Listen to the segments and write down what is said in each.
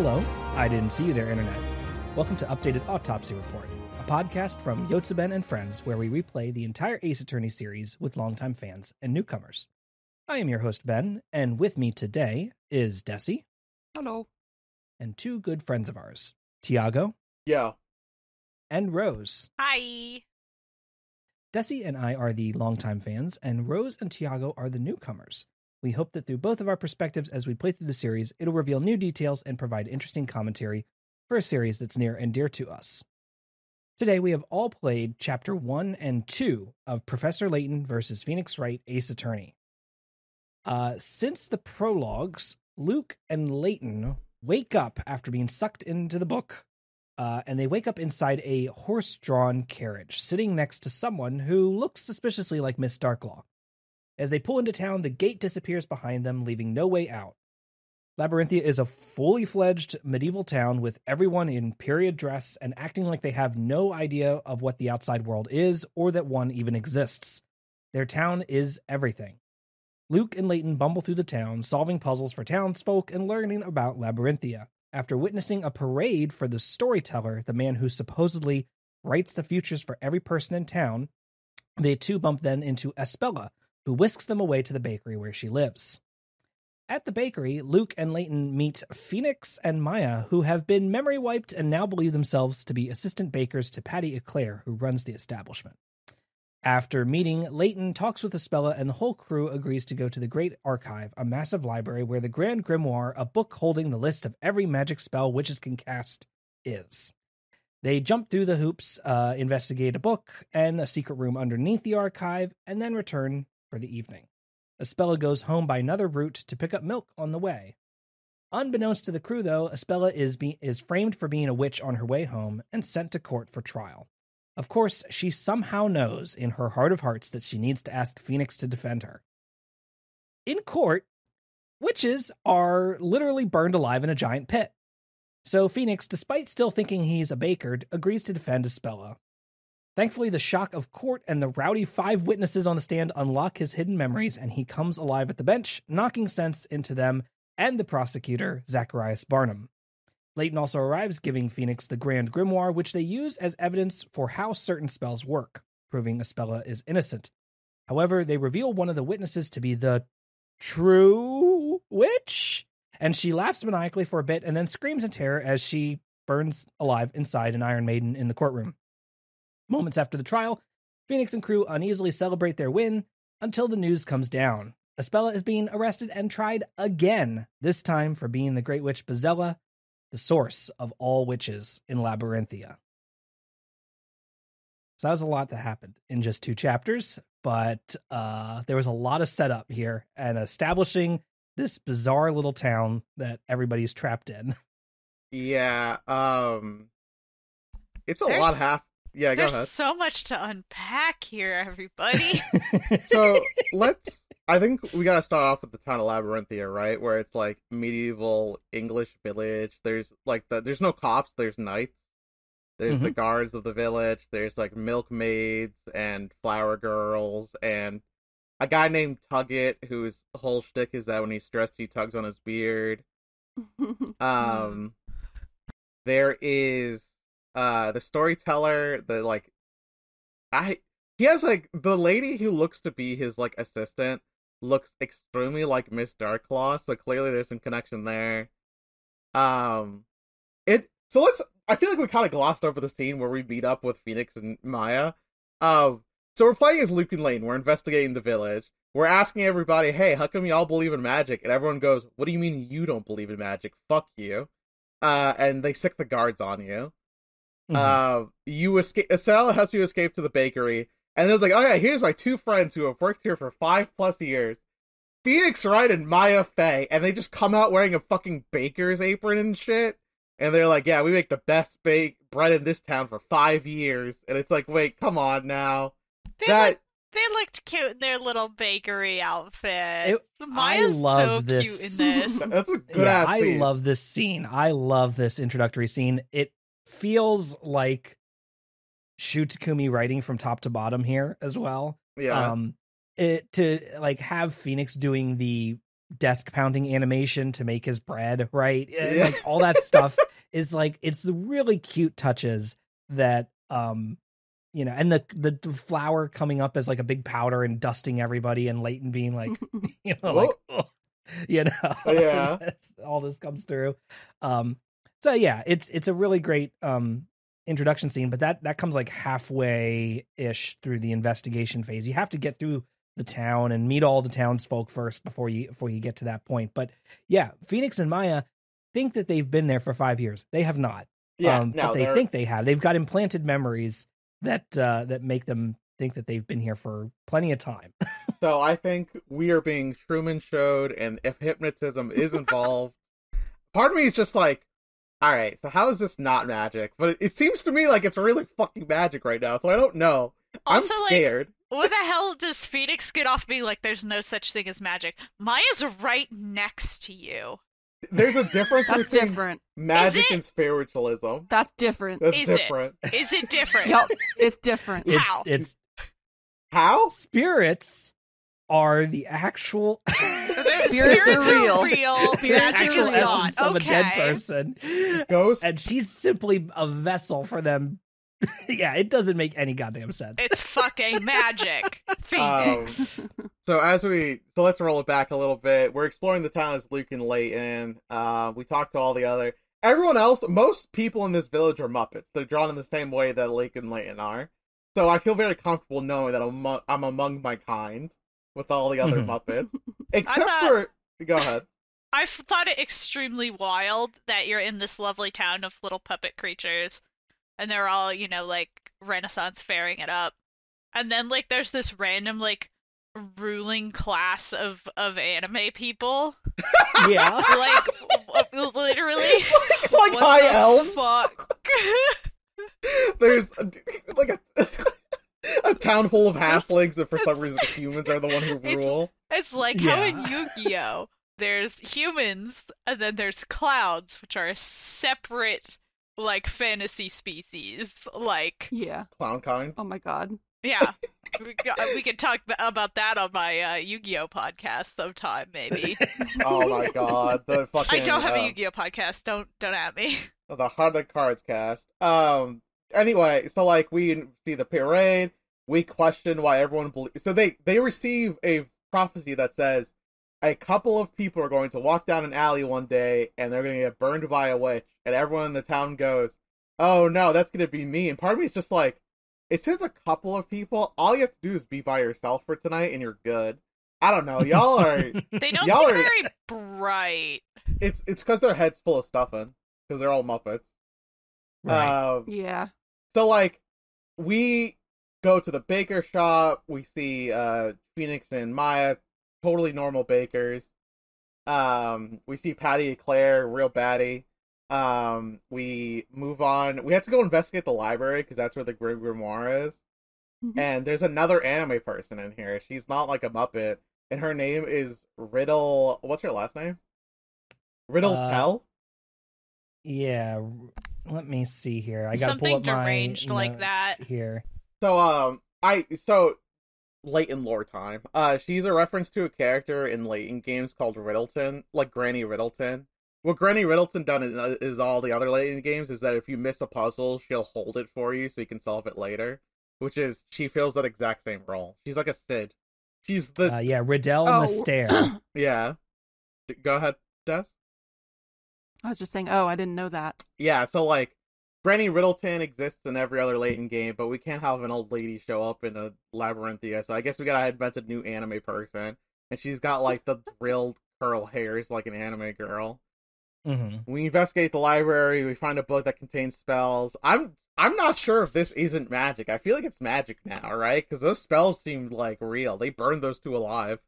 Hello, I didn't see you there, Internet. Welcome to Updated Autopsy Report, a podcast from Yotsuben and Friends where we replay the entire Ace Attorney series with longtime fans and newcomers. I am your host, Ben, and with me today is Dessy. Hello. And two good friends of ours, Tiago. Yeah. And Rose. Hi. Dessy and I are the longtime fans, and Rose and Tiago are the newcomers. We hope that through both of our perspectives as we play through the series, it'll reveal new details and provide interesting commentary for a series that's near and dear to us. Today, we have all played Chapter 1 and 2 of Professor Layton versus Phoenix Wright, Ace Attorney. Since the prologues, Luke and Layton wake up after being sucked into the book, and they wake up inside a horse-drawn carriage, sitting next to someone who looks suspiciously like Miss Darklaw. As they pull into town, the gate disappears behind them, leaving no way out. Labyrinthia is a fully fledged medieval town with everyone in period dress and acting like they have no idea of what the outside world is or that one even exists. Their town is everything. Luke and Layton bumble through the town, solving puzzles for townsfolk and learning about Labyrinthia. After witnessing a parade for the storyteller, the man who supposedly writes the futures for every person in town, they too bump then into Espella, who whisks them away to the bakery where she lives. At the bakery, Luke and Layton meet Phoenix and Maya, who have been memory wiped and now believe themselves to be assistant bakers to Patty Eclair, who runs the establishment. After meeting, Layton talks with Espella, and the whole crew agrees to go to the Great Archive, a massive library where the Grand Grimoire, a book holding the list of every magic spell witches can cast, is. They jump through the hoops, investigate a book and a secret room underneath the archive, and then return for the evening. Espella goes home by another route to pick up milk on the way. Unbeknownst to the crew, though, Espella is framed for being a witch on her way home and sent to court for trial. Of course, she somehow knows in her heart of hearts that she needs to ask Phoenix to defend her. In court, witches are literally burned alive in a giant pit. So Phoenix, despite still thinking he's a baker, agrees to defend Espella. Thankfully, the shock of court and the rowdy 5 witnesses on the stand unlock his hidden memories, and he comes alive at the bench, knocking sense into them and the prosecutor, Zacharias Barnum. Layton also arrives, giving Phoenix the Grand Grimoire, which they use as evidence for how certain spells work, proving Espella is innocent. However, they reveal one of the witnesses to be the true witch, and she laughs maniacally for a bit and then screams in terror as she burns alive inside an Iron Maiden in the courtroom. Moments after the trial, Phoenix and crew uneasily celebrate their win until the news comes down. Espella is being arrested and tried again, this time for being the Great Witch Bezella, the source of all witches in Labyrinthia. So that was a lot that happened in just 2 chapters, but there was a lot of setup here and establishing this bizarre little town that everybody's trapped in. Yeah, it's a lot. Yeah, go ahead. There's so much to unpack here, everybody. So I think we gotta start off with the town of Labyrinthia, right? Where it's like medieval English village. There's there's no cops, there's knights. There's the guards of the village. There's like milkmaids and flower girls and a guy named Tugget whose whole shtick is that when he's stressed he tugs on his beard. There is the storyteller, he has like the lady who looks to be his like assistant looks extremely like Miss Darklaw, so clearly there's some connection there. I feel like we kind of glossed over the scene where we meet up with Phoenix and Maya. So we're playing as Luke and Layton, we're investigating the village. We're asking everybody, hey, how come y'all believe in magic? And everyone goes, what do you mean you don't believe in magic? Fuck you. And they sick the guards on you. You escape. Estelle helps you escape to the bakery, and it was like, oh yeah, here's my 2 friends who have worked here for 5+ years, Phoenix Wright and Maya Fey, and they just come out wearing a fucking baker's apron and shit, and they're like, yeah, we make the best bread in this town for 5 years, and it's like, wait, come on now. They looked cute in their little bakery outfit. Maya's so this. Cute in this. That's a good ass scene. I love this scene. I love this introductory scene. It feels like Shu Takumi writing from top to bottom here as well. Yeah. To like have Phoenix doing the desk pounding animation to make his bread, right? Like all that stuff is like, it's the really cute touches that, you know, and the flour coming up as like a big powder and dusting everybody, and Layton being like, you know, like, oh, you know, Yeah. all this comes through. So yeah, it's a really great introduction scene, but that comes like halfway ish through the investigation phase. You have to get through the town and meet all the townsfolk first before you get to that point. But yeah, Phoenix and Maya think that they've been there for 5 years. They have not. Yeah, but they think they have. They've got implanted memories that make them think that they've been here for plenty of time. So I think we are being Truman showed, and if hypnotism is involved, part of me is just like, all right, so how is this not magic? But it seems to me like it's really fucking magic right now, so I don't know. Also, I'm scared. What the hell does Phoenix get off being like, there's no such thing as magic? Maya's right next to you. There's a difference That's between different. magic and spiritualism. That's different. That's Is different. Is it different? Yep, it's different. How? It's How? spirits are the actual Spirits are real. spirits Spirits are actual real. essence of a dead person. Ghosts? And she's simply a vessel for them. Yeah, it doesn't make any goddamn sense. It's fucking magic. Phoenix. So let's roll it back a little bit. We're exploring the town as Luke and Layton. We talked to all the other... Everyone else, most people in this village are Muppets. They're drawn in the same way that Luke and Layton are. So I feel very comfortable knowing that I'm among my kind with all the other Muppets. Except for... Go ahead. I thought it extremely wild that you're in this lovely town of little puppet creatures, and they're all, you know, like, Renaissance fairing it up. And then, like, there's this random, like, ruling class of anime people. Yeah. Like, literally. It's like what high the elves. Fuck? There's like a town full of halflings, and for some reason the humans are the one who rule. It's like how in Yu-Gi-Oh! There's humans, and then there's clouds, which are a separate, like, fantasy species. Like, Yeah. Clown kind. Oh my god. yeah, we could talk about that on my Yu-Gi-Oh! Podcast sometime, maybe. Oh my god, the fucking. I don't have a Yu-Gi-Oh! Podcast. Don't at me. The Heart of the Cards cast. Anyway, so like we see the parade, we question why everyone believes. So they receive a prophecy that says a couple of people are going to walk down an alley one day and they're going to get burned by a witch, and everyone in the town goes, "Oh no, that's going to be me." And part of me is just like, it says a couple of people. All you have to do is be by yourself for tonight, and you're good. I don't know. Y'all are. They don't y'all seem are, very bright. It's because their heads full of stuffing. Because they're all Muppets. Right. Yeah. So, like, we go to the baker shop. We see Phoenix and Maya, totally normal bakers. We see Patty and Claire, real baddie. We move on. We have to go investigate the library, because that's where the Grim Grimoire is. Mhm. And there's another anime person in here. She's not like a Muppet. And her name is Riddle... What's her last name? Riddle Tell? Yeah, let me see here. I gotta pull Something up my deranged like notes that. here. So, Layton lore time. She's a reference to a character in Layton games called Riddleton, like Granny Riddleton. What Granny Riddleton done is all the other Layton games is that if you miss a puzzle, she'll hold it for you so you can solve it later. Which is, she fills that exact same role. She's like a Sid. She's the... Riddell Oh. Mystere. Yeah. Go ahead, Des. I was just saying, oh, I didn't know that. Yeah, so, like, Granny Riddleton exists in every other Layton game, but we can't have an old lady show up in a Labyrinthia, so I guess we gotta invent a new anime person. And she's got, like, the drilled curl hairs like an anime girl. Mm-hmm. We investigate the library, we find a book that contains spells. I'm not sure if this isn't magic. I feel like it's magic now, right? Because those spells seemed, like, real. They burned those two alive.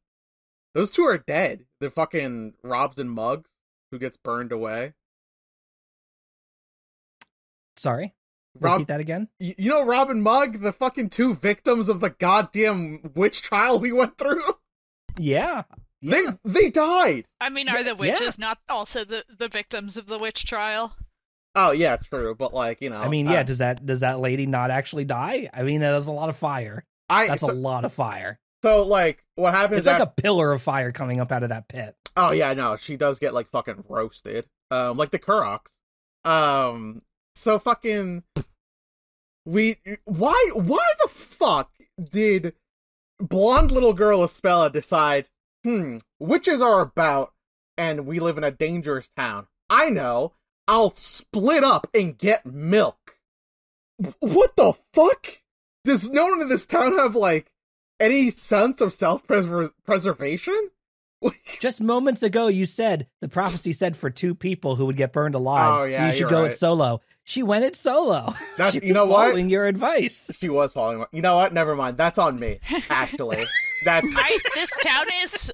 Those two are dead. The fucking Robs and Mugs, who gets burned away. Sorry, Rob, repeat that again. You know Rob and Mug, the fucking two victims of the goddamn witch trial we went through? Yeah. They died! I mean, are the witches not also the victims of the witch trial? Oh, yeah, true, but, like, you know... I mean, yeah, does that lady not actually die? I mean, that is a lot of fire. That's a lot of fire. So, like, what happens... It's like a pillar of fire coming up out of that pit. Oh, yeah, no, she does get, like, fucking roasted. Like the Kuroks. So fucking... Why the fuck did blonde little girl Espella decide, witches are about, and we live in a dangerous town. I know, I'll split up and get milk. What the fuck? Does no one in this town have, like, any sense of self-preservation? Just moments ago, you said the prophecy said for 2 people who would get burned alive. Oh, yeah, so you should go it solo. She went it solo. That's, she was you know what? following your advice. She was following. You know what? Never mind. That's on me. Actually, This town is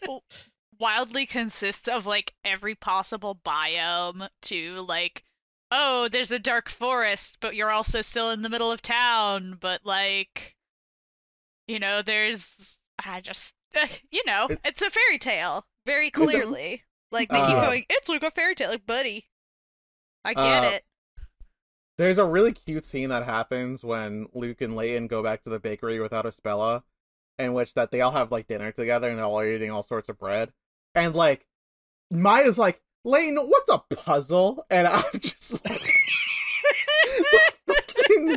wildly consists of like every possible biome to like, oh, there's a dark forest, but you're also still in the middle of town. But like, there's it's a fairy tale very clearly. Like they keep going, it's like a fairy tale. Like, buddy, I get it. There's a really cute scene that happens when Luke and Layton go back to the bakery without Espella, in which that they all have like dinner together and they're all eating all sorts of bread. And like, Maya's like, Layton, what's a puzzle? And I'm just like,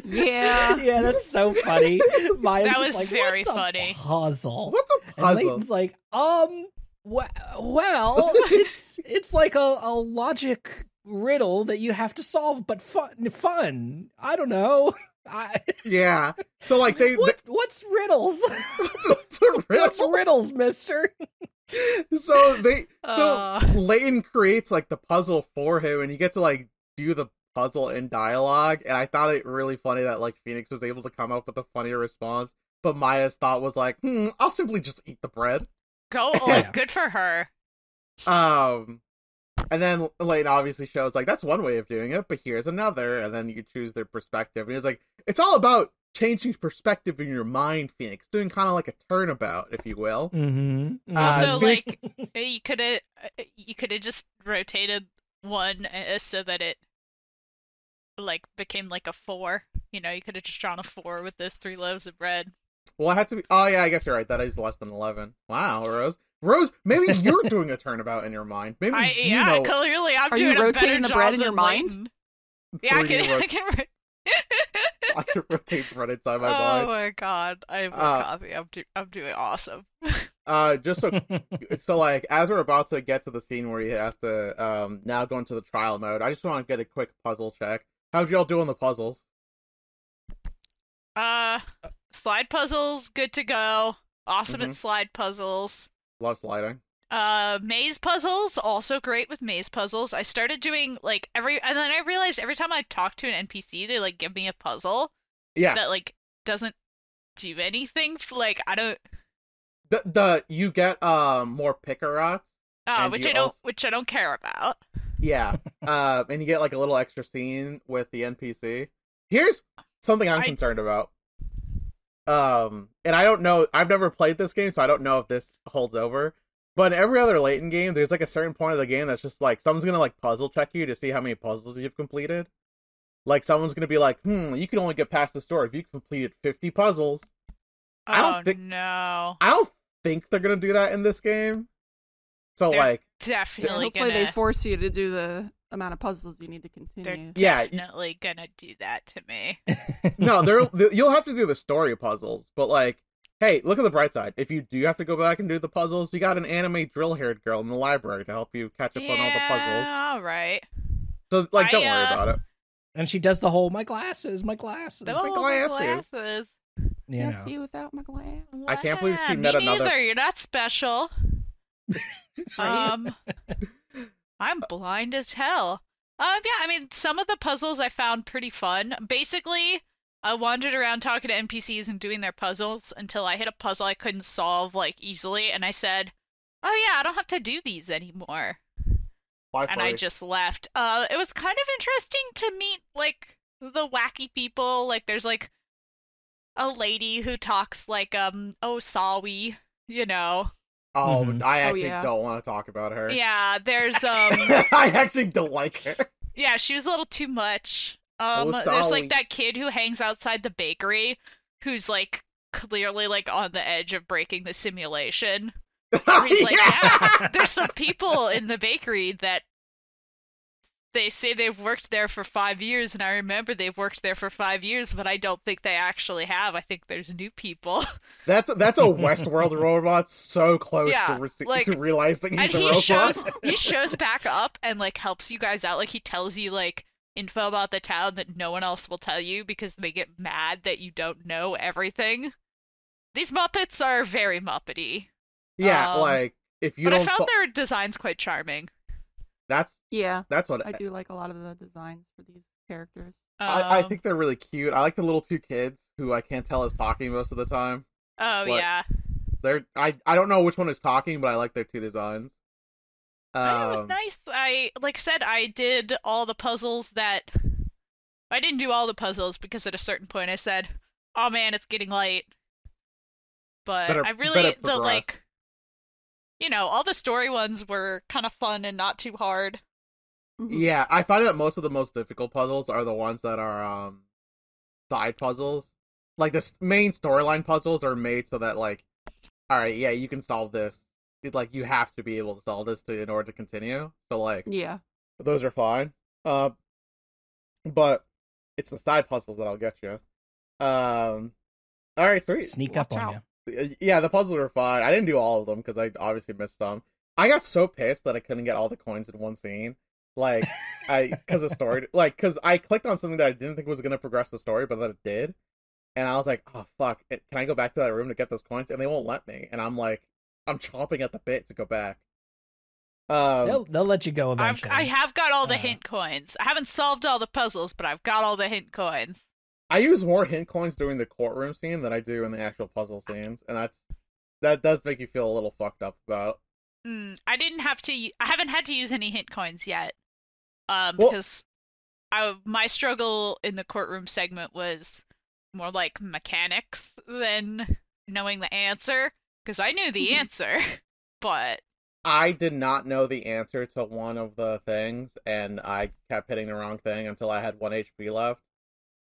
yeah, that's so funny. Maya's that just was like, very what's funny. A puzzle. What's a puzzle? And Layton's like, well, it's like a logic riddle that you have to solve, but fun. I don't know. Yeah. So like what's riddles? What's a riddle? What's riddles, mister? So Layton creates like the puzzle for him, and you get to like do the puzzle in dialogue. And I thought it really funny that like Phoenix was able to come up with a funnier response, but Maya's thought was like, I'll simply just eat the bread. Good for her. And then Layton obviously shows, like, that's one way of doing it, but here's another, and then you choose their perspective. And he's like, it's all about changing perspective in your mind, Phoenix, doing kind of like a turnabout, if you will. Mm-hmm. Also, like, you could have just rotated one so that it, like, became like a 4. You could have just drawn a 4 with those 3 loaves of bread. Well, it had to be, oh yeah, I guess you're right, that is less than 11. Wow, Rose, maybe you're doing a turnabout in your mind. Maybe clearly I'm doing a better job. Are you rotating the bread in your mind? Yeah, I can rotate bread inside my mind. Oh my god, I have coffee. I'm doing awesome. Just so like as we're about to get to the scene where you have to now go into the trial mode, I just want to get a quick puzzle check. How'd y'all do on the puzzles? Slide puzzles, good to go. Awesome at slide puzzles. Love sliding. Maze puzzles, also great with maze puzzles. I started doing like and then I realized every time I talk to an NPC, they like give me a puzzle. Yeah. That like doesn't do anything. Like I don't. You get more Pickerots. Which I don't care about. Yeah. And you get like a little extra scene with the NPC. Here's something I'm concerned about. And I don't know, I've never played this game, so I don't know if this holds over. But in every other Layton game, there's like a certain point of the game that's just like, someone's gonna like puzzle check you to see how many puzzles you've completed. Like someone's gonna be like, you can only get past this door if you completed 50 puzzles. No. I don't think they're gonna do that in this game. So they're definitely hopefully they force you to do the amount of puzzles you need to continue. They're definitely gonna do that to me. No, you'll have to do the story puzzles, but like, hey, look at the bright side. If you do have to go back and do the puzzles, you got an anime drill-haired girl in the library to help you catch up on all the puzzles. All right. So like, don't worry about it. And she does the whole my glasses. My glasses. Can't see without my glasses. I can't believe she met another. Neither. You're not special. I'm blind as hell. Yeah, I mean, some of the puzzles I found pretty fun. Basically, I wandered around talking to NPCs and doing their puzzles until I hit a puzzle I couldn't solve, like, easily, and I said, oh yeah, I don't have to do these anymore. And I just left. It was kind of interesting to meet, like, the wacky people. Like, there's, like, a lady who talks like, Sawi, you know. Oh, I actually don't want to talk about her. Yeah, there's, I actually don't like her. Yeah, she was a little too much. There's, like, that kid who hangs outside the bakery who's, like, clearly like on the edge of breaking the simulation. Where he's like, yeah, there's some people in the bakery that they say they've worked there for 5 years, and I remember they've worked there for 5 years, but I don't think they actually have. I think there's new people. That's a Westworld robot so close to realizing he's a robot. He shows back up and like helps you guys out. Like he tells you like info about the town that no one else will tell you because they get mad that you don't know everything. These Muppets are very Muppety. Yeah, like if you don't. But I found their designs quite charming. That's what I do like a lot of the designs for these characters. I think they're really cute. I like the little two kids who I can't tell is talking most of the time. Oh yeah. I don't know which one is talking, but I like their two designs. It was nice. I said I did all the puzzles that I didn't do all the puzzles because at a certain point I said, "Oh man, it's getting late." But I really all the story ones were kind of fun and not too hard. Yeah, I find that most of the most difficult puzzles are the ones that are side puzzles. Like the main storyline puzzles are made so that like, all right, yeah, you can solve this. Like you have to be able to solve this in order to continue. So like, yeah, those are fine. But it's the side puzzles that I'll get you. All right, sweet. Sneak up on you. Yeah, the puzzles are fine. I didn't do all of them because I obviously missed some. I got so pissed that I couldn't get all the coins in one scene. Like, because of story, like, because I clicked on something that I didn't think was going to progress the story, but that it did. And I was like, oh, fuck, can I go back to that room to get those coins? And they won't let me. And I'm like, I'm chomping at the bit to go back. They'll let you go eventually. I have got all the hint coins. I haven't solved all the puzzles, but I've got all the hint coins. I use more hint coins during the courtroom scene than I do in the actual puzzle scenes, and that does make you feel a little fucked up about. I haven't had to use any hint coins yet, because my struggle in the courtroom segment was more like mechanics than knowing the answer, because I knew the answer, but I did not know the answer to one of the things, and I kept hitting the wrong thing until I had 1 HP left.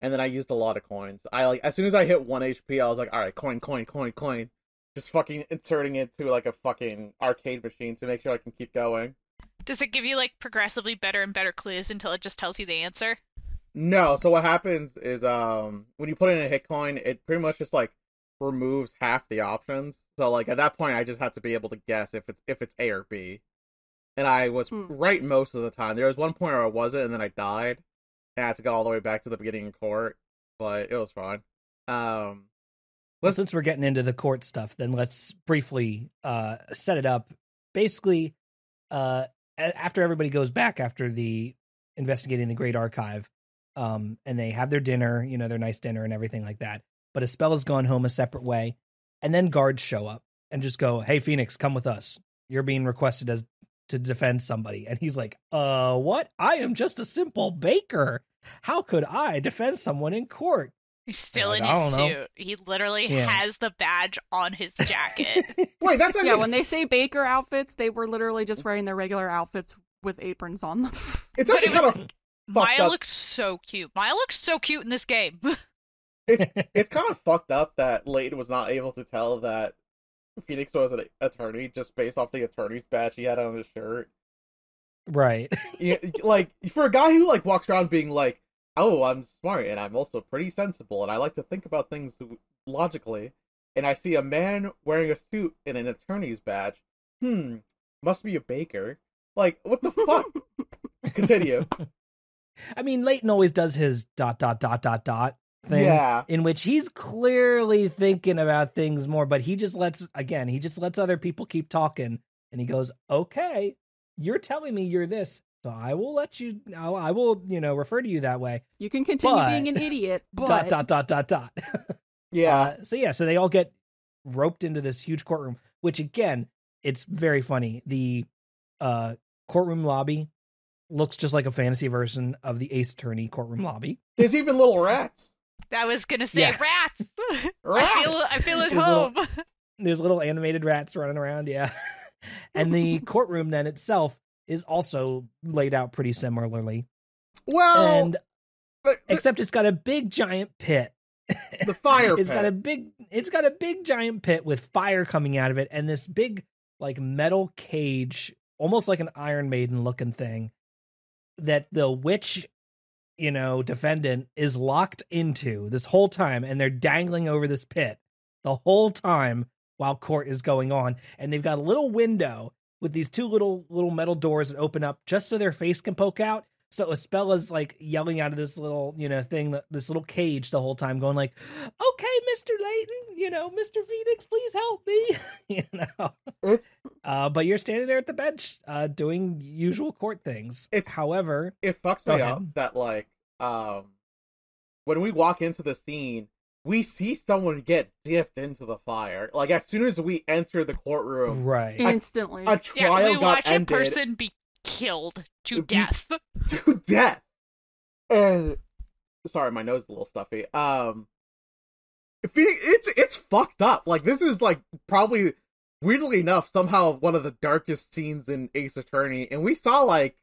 And then I used a lot of coins. As soon as I hit 1 HP, I was like, alright, coin. Just fucking inserting it to like a fucking arcade machine to make sure I can keep going. Does it give you like progressively better and better clues until it just tells you the answer? No, so what happens is when you put in a hit coin, it pretty much just like removes half the options. So like at that point I just had to be able to guess if it's A or B. And I was right most of the time. There was one point where I wasn't, and then I died. And I had to go all the way back to the beginning of court, but it was fine. Since we're getting into the court stuff, then let's briefly set it up. Basically, after everybody goes back after the investigating the Great Archive, and they have their dinner, their nice dinner and everything like that. But Espella's gone home a separate way, and then guards show up and just go, "Hey, Phoenix, come with us. You're being requested to defend somebody." And he's like, what? I am just a simple baker. How could I defend someone in court? He's still in his suit. He literally has the badge on his jacket. Wait, that's actually... Yeah, when they say baker outfits, they were literally just wearing their regular outfits with aprons on them. It's actually kind of Maya looks so cute. Maya looks so cute in this game. It's kind of fucked up that Layton was not able to tell that Phoenix was an attorney just based off the attorney's badge he had on his shirt. Right. Like, for a guy who like walks around being like, "Oh, I'm smart and I'm also pretty sensible and I like to think about things logically," and I see a man wearing a suit and an attorney's badge, must be a baker. Like, what the fuck? Continue. I mean, Layton always does his ... thing, in which he's clearly thinking about things more, but he just lets other people keep talking, and he goes, "Okay, you're telling me you're this, so I will let you. I will, refer to you that way. You can continue being an idiot, but ... Yeah. So they all get roped into this huge courtroom, which again, it's very funny. The courtroom lobby looks just like a fantasy version of the Ace Attorney courtroom lobby. There's even little rats. I was gonna say rats. Rats. I feel at home. There's little animated rats running around, yeah. And the courtroom then itself is also laid out pretty similarly. Well, except it's got a big giant pit The fire It's pit. got a big giant pit with fire coming out of it, and this big like metal cage, almost like an Iron Maiden looking thing, that the witch, defendant is locked into this whole time, and they're dangling over this pit the whole time while court is going on. And they've got a little window with these two little metal doors that open up just so their face can poke out. So Espella's like yelling out of this little, thing, this little cage the whole time, going like, "Okay, Mr. Layton, Mr. Phoenix, please help me." But you're standing there at the bench, doing usual court things. However, it fucks me up that like, when we walk into the scene, we see someone get dipped into the fire. Like as soon as we enter the courtroom, right, instantly, a trial we got watch ended. a person be killed to death. To death. And sorry, my nose is a little stuffy. It's fucked up. Like this is like probably weirdly enough somehow one of the darkest scenes in Ace Attorney. And we saw like,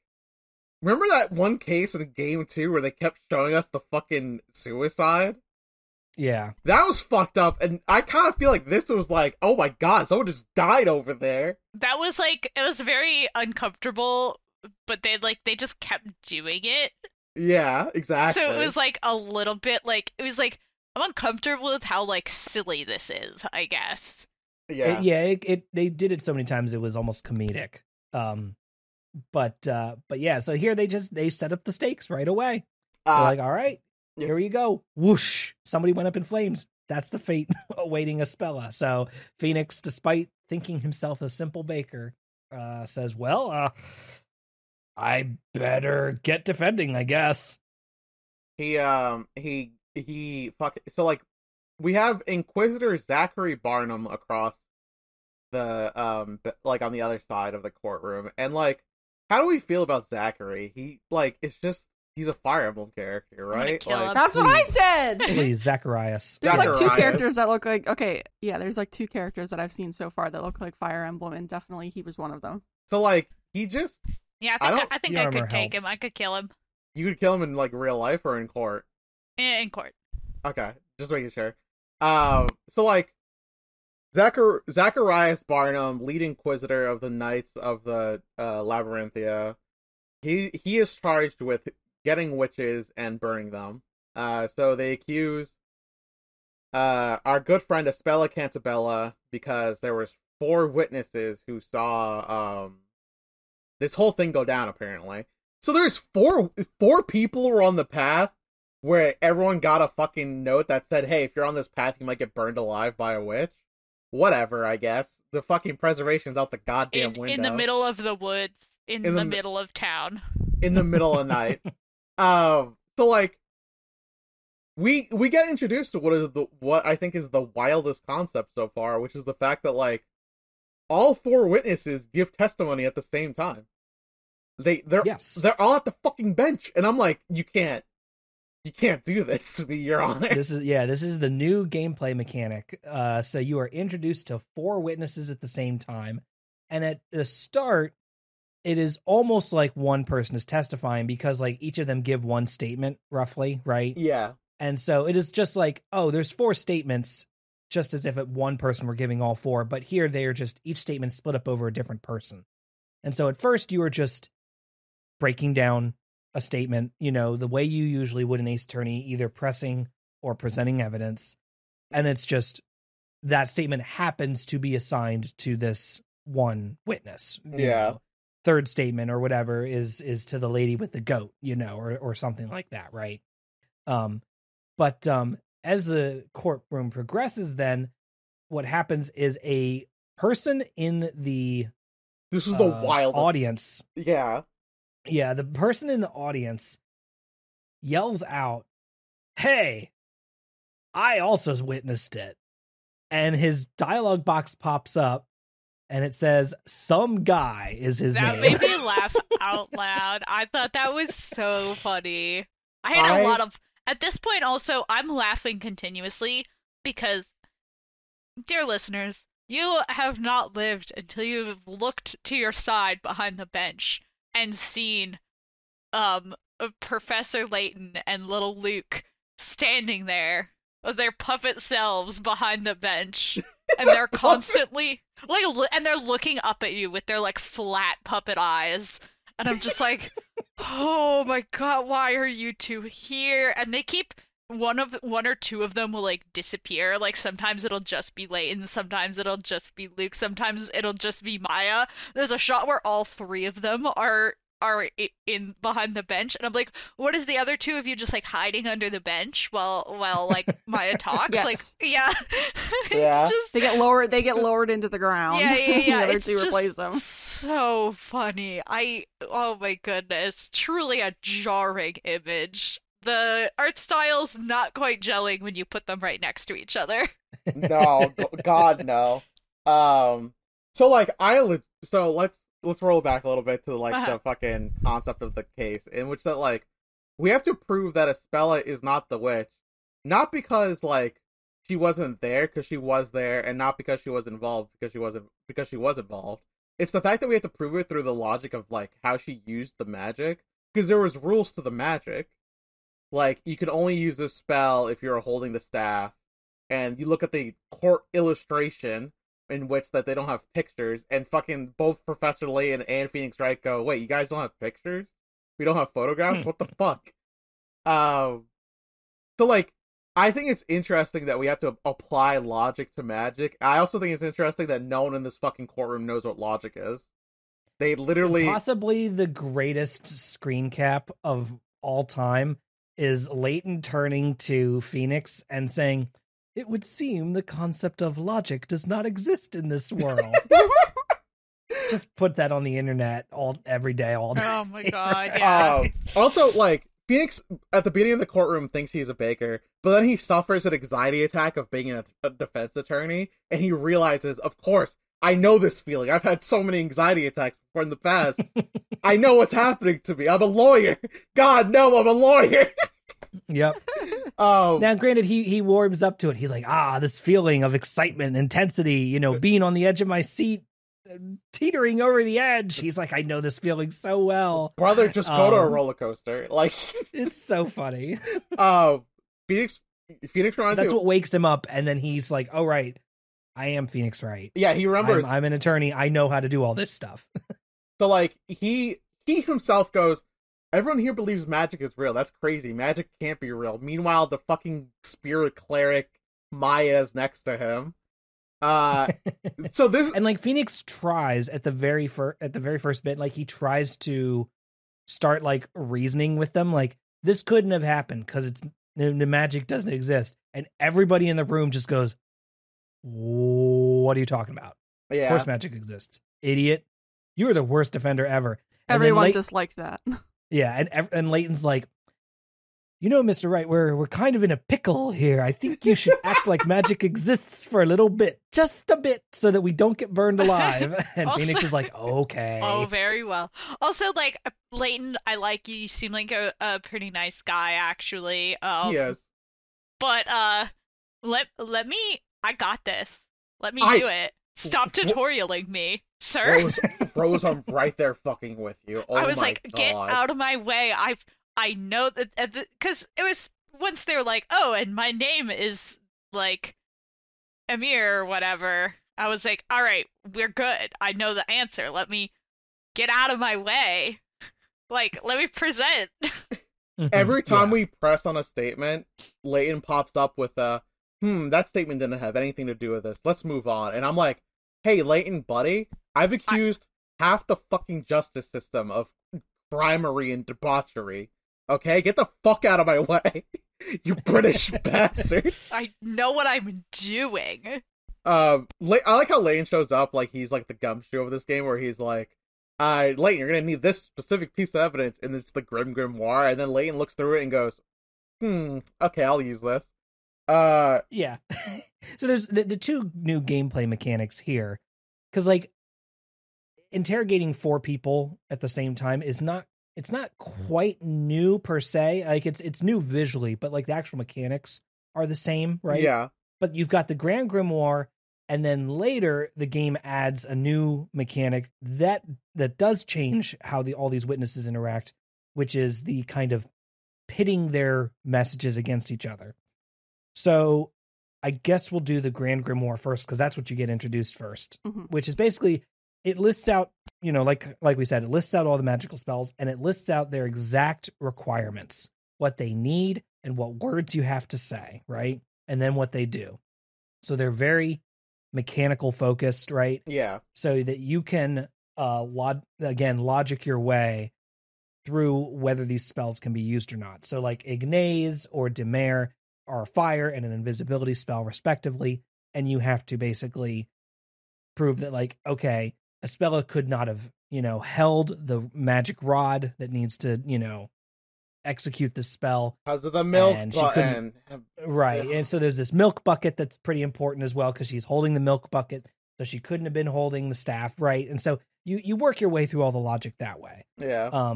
remember that one case in game 2 where they kept showing us the fucking suicide? Yeah. That was fucked up, and I kind of feel like this was like, oh my god, someone just died over there. That was like, it was very uncomfortable, but they just kept doing it. Yeah, exactly. So it was like a little bit like, it was like, I'm uncomfortable with how like silly this is, I guess. Yeah. They did it so many times it was almost comedic. But yeah, so here they set up the stakes right away. They're like, all right, here you go. Whoosh. Somebody went up in flames. That's the fate awaiting Espella. So Phoenix, despite thinking himself a simple baker, says, well, I better get defending, I guess. So like, we have Inquisitor Zachary Barnum across the, like on the other side of the courtroom. And like, how do we feel about Zachary? He's a Fire Emblem character, right? Like, that's what I said. Please, Zacharias. There's like two characters that look like, there's like two characters that I've seen so far that look like Fire Emblem, and definitely he was one of them. So like, he just... Yeah, I think I could take him. I could kill him. You could kill him in like real life or in court? In court. Okay, just making sure. So like, Zacharias Barnum, lead Inquisitor of the Knights of the Labyrinthia, he is charged with getting witches and burning them. So they accuse our good friend Espella Cantabella because there was 4 witnesses who saw this whole thing go down, apparently. So there's four people who were on the path where everyone got a fucking note that said, hey, if you're on this path, you might get burned alive by a witch. Whatever, I guess. The fucking preservation's out the goddamn window. In the middle of the woods, in the middle of town. In the middle of night. So like, we get introduced to what I think is the wildest concept so far, which is the fact that like, all 4 witnesses give testimony at the same time. They're all at the fucking bench, and I'm like, you can't do this to me, Your Honor. This is the new gameplay mechanic. So you are introduced to 4 witnesses at the same time, and at the start, it is almost like one person is testifying because like each of them give one statement roughly, right? Yeah. And so it is just like, oh, there's 4 statements, just as if one person were giving all 4, but here they are just each statement split up over a different person. And so at first you are just breaking down a statement, the way you usually would in Ace Attorney, either pressing or presenting evidence. And it's just that statement happens to be assigned to this one witness. Yeah. Third statement or whatever is to the lady with the goat, or something like that, right? But as the courtroom progresses, then what happens is a person in the this is the wild audience. Yeah. Yeah, the person in the audience yells out, "Hey, I also witnessed it." And his dialogue box pops up and it says, "Some guy" is his name. That made me laugh out loud. I thought that was so funny. I had a lot of... At this point also, I'm laughing continuously because, dear listeners, you have not lived until you've looked to your side behind the bench and seen Professor Layton and little Luke standing there of their puppet selves behind the bench, and they're constantly and they're looking up at you with their like flat puppet eyes, and I'm just like, oh my god, why are you two here? And they keep one or two of them will like disappear. Like sometimes it'll just be Layton, sometimes it'll just be Luke, sometimes it'll just be Maya. There's a shot where all three of them are in behind the bench, and I'm like, what is the other two of you just like hiding under the bench while like Maya talks? Yes. Like, yeah. Yeah. It's just They get lowered into the ground. yeah. The other It's two just replace them. so funny. Oh my goodness, truly a jarring image. The art style's not quite gelling when you put them right next to each other. No, God, no. So like let's roll back a little bit to like the fucking concept of the case, in which that like we have to prove that Espella is not the witch, not because like she wasn't there, because she was there, and not because she was involved because she was involved. It's the fact that we have to prove it through the logic of like how she used the magic, because there was rules to the magic. Like you could only use this spell if you're holding the staff, and you look at the court illustration in which that they don't have pictures, and fucking both Professor Layton and Phoenix Wright go, wait, you guys don't have pictures? We don't have photographs? What the fuck? So like, I think it's interesting that we have to apply logic to magic. I also think it's interesting that no one in this fucking courtroom knows what logic is. They literally... Possibly the greatest screen cap of all time is Layton turning to Phoenix and saying, "It would seem the concept of logic does not exist in this world." Just put that on the internet every day, all day. Oh my god, yeah. Also, like, Phoenix, at the beginning of the courtroom, thinks he's a baker, but then he suffers an anxiety attack of being a defense attorney, and he realizes, of course, I know this feeling. I've had so many anxiety attacks before in the past. I know what's happening to me. I'm a lawyer. God, no, I'm a lawyer. Yep. Now, granted, he warms up to it. He's like, this feeling of excitement, intensity, being on the edge of my seat, teetering over the edge. He's like, I know this feeling so well. Brother, just go to a roller coaster. Like, it's so funny. Phoenix reminds That's me. what wakes him up, and then he's like, oh, right. I am Phoenix Wright. Yeah, he remembers. I'm an attorney. I know how to do all this stuff. So, like, he himself goes, everyone here believes magic is real. That's crazy. Magic can't be real. Meanwhile, the fucking spirit cleric Maya is next to him. So this... And, like, Phoenix tries at the very first bit, like, he tries to start, like, reasoning with them. Like, this couldn't have happened because the magic doesn't exist. And everybody in the room just goes, what are you talking about? Yeah. Of course magic exists. Idiot. You are the worst defender ever. And Everyone disliked that. Yeah, and Layton's like, Mr. Wright, we're kind of in a pickle here. I think you should act like magic exists for a little bit, just a bit, so that we don't get burned alive. And Also, Phoenix is like, okay. Oh, very well. Also, like, Layton, I like you. You seem like a pretty nice guy, actually. Yes. But let me. I got this. Let me do it. Stop tutorialing me, sir. Rose, I'm right there fucking with you. Oh, I was my like, God. get out of my way. I know that, because it was once they were like, oh, and my name is like Amir or whatever. I was like, all right, we're good. I know the answer. Let me get out of my way. Like, let me present. Every time we press on a statement, Layton pops up with a, that statement didn't have anything to do with this. Let's move on. And I'm like, hey, Layton, buddy, I've accused half the fucking justice system of crimery and debauchery. Okay? Get the fuck out of my way, you British bastard. I know what I'm doing. I like how Layton shows up like he's like the gumshoe of this game, where he's like, Layton, you're gonna need this specific piece of evidence, and it's the Grim Grimoire, and then Layton looks through it and goes, okay, I'll use this. Yeah. So there's the two new gameplay mechanics here, because like interrogating four people at the same time is not quite new per se. Like it's new visually, but like the actual mechanics are the same, right? Yeah. But you've got the Grand Grimoire, and then later the game adds a new mechanic that does change how all these witnesses interact, which is the kind of pitting their messages against each other. So I guess we'll do the Grand Grimoire first, because that's what you get introduced first, which is basically, it lists out, like we said, it lists out all the magical spells, and it lists out their exact requirements, what they need and what words you have to say, right? And then what they do. So they're very mechanical focused, right? Yeah. So that you can, logic your way through whether these spells can be used or not. So like Ignaze or Demare are a fire and an invisibility spell respectively, and you have to basically prove that, like, okay, Espella could not have, held the magic rod that needs to, execute the spell because of the milk button. Right. And so there's this milk bucket that's pretty important as well, because she's holding the milk bucket, so she couldn't have been holding the staff, right? And so you work your way through all the logic that way. Yeah.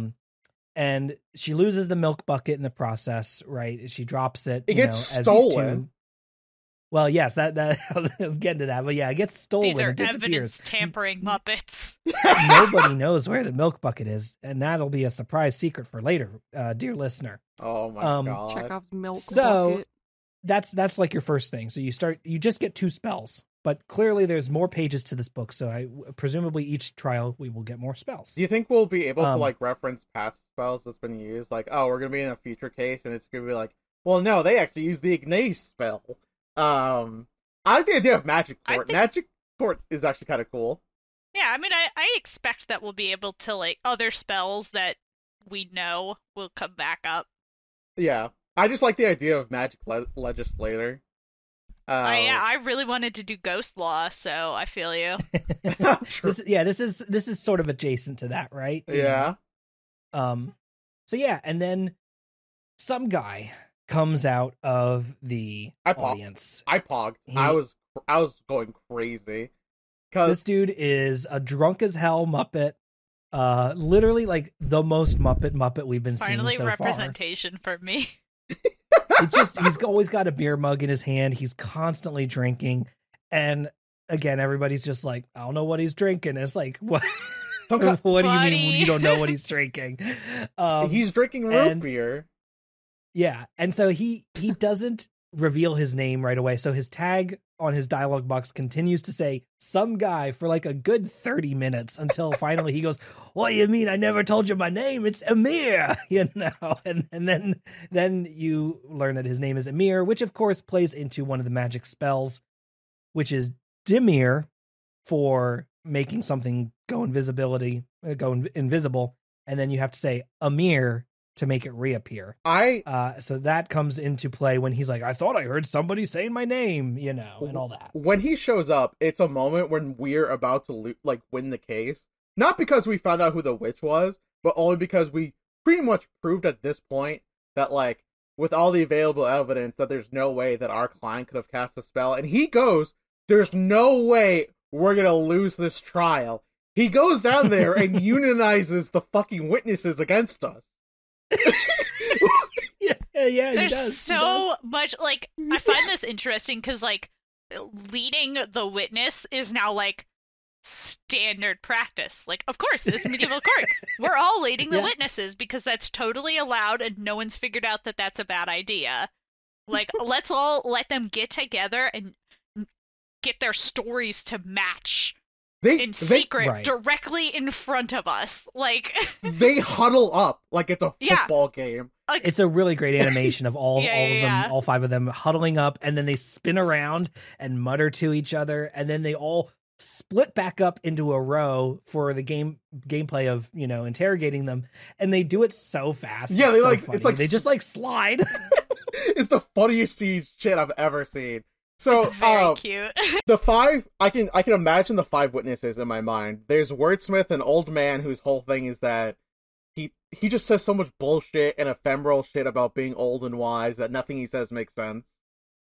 And she loses the milk bucket in the process, right? She drops it. It gets stolen. Well, yes, that I was getting to that, but yeah, it gets stolen. These are it disappears. evidence tampering Muppets. Nobody knows where the milk bucket is, and that'll be a surprise secret for later, dear listener. Oh my god! Chekhov's milk bucket. So that's like your first thing. So you just get 2 spells, but clearly there's more pages to this book. So presumably each trial we will get more spells. Do you think we'll be able to like reference past spells that's been used? Like, oh, we're gonna be in a future case, and it's gonna be like, well, no, they actually used the Ignace spell. I like the idea of Magic Court. Magic Court is actually kind of cool. Yeah, I mean, I expect that we'll be able to, like, other spells that we know will come back up. Yeah, I just like the idea of Magic Legislator. I really wanted to do Ghost Law, so I feel you. This is sort of adjacent to that, right? Yeah. So yeah, and then some guy comes out of the audience. I pogged. I was going crazy. This dude is a drunk as hell Muppet. Literally like the most Muppet we've been seeing so far. Finally representation for me. He's always got a beer mug in his hand. He's constantly drinking. And again, everybody's just like, I don't know what he's drinking. And it's like, what? What do you mean you don't know what he's drinking? He's drinking root beer. Yeah, and so he doesn't reveal his name right away. So his tag on his dialogue box continues to say some guy for like a good 30 minutes until finally he goes, "What do you mean? I never told you my name. It's Amir." And then you learn that his name is Amir, which of course plays into one of the magic spells, which is Dimir, for making something go invisible, and then you have to say Amir to make it reappear. So that comes into play when he's like, I thought I heard somebody saying my name, and all that. When he shows up, it's a moment when we're about to win the case. Not because we found out who the witch was, but only because we pretty much proved at this point that, like, with all the available evidence, that there's no way that our client could have cast a spell. And he goes, there's no way we're gonna lose this trial. He goes down there and unionizes the fucking witnesses against us. Yeah, there's so much, like, I find this interesting because, like, leading the witness is now, like, standard practice. Like, of course, this medieval court, we're all leading the witnesses because that's totally allowed and no one's figured out that that's a bad idea. Like, let's all let them get together and get their stories to match in secret directly in front of us. Like, they huddle up like it's a football game. It's a really great animation of all of them, all 5 of them huddling up, and then they spin around and mutter to each other, and then they all split back up into a row for the gameplay of interrogating them, and they do it so fast. Yeah, it's like they just like slide. It's the funniest shit I've ever seen. So very cute. The 5, I can imagine the 5 witnesses in my mind. There's Wordsmith, an old man whose whole thing is that he just says so much bullshit and ephemeral shit about being old and wise that nothing he says makes sense.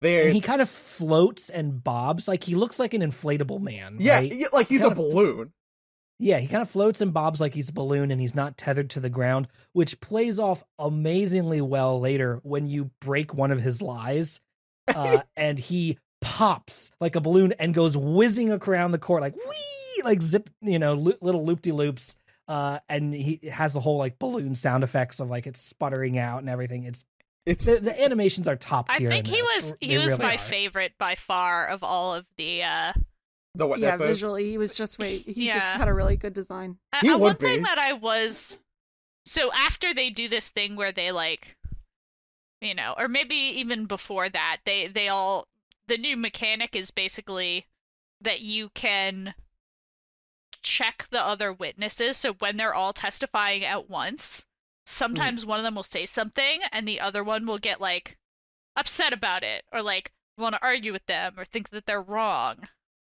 And he kind of floats and bobs, like he looks like an inflatable man. Yeah, right? Like he's a balloon. Yeah, he kind of floats and bobs like he's a balloon, and he's not tethered to the ground, which plays off amazingly well later when you break one of his lies, and he pops like a balloon and goes whizzing around the court like wee, like zip, little loop-de-loops. And he has the whole like balloon sound effects of like it's sputtering out and everything. It's It's the animations are top I tier. think in he this. was They he was really my are. favorite by far of all of the the witnesses. Yeah, visually, he was just he just Yeah. had a really good design. He one would thing be. that I was so after they do this thing where they like, you know, or maybe even before that, they all the new mechanic is basically that you can check the other witnesses. So when they're all testifying at once, sometimes one of them will say something and the other one will get like upset about it or like want to argue with them or think that they're wrong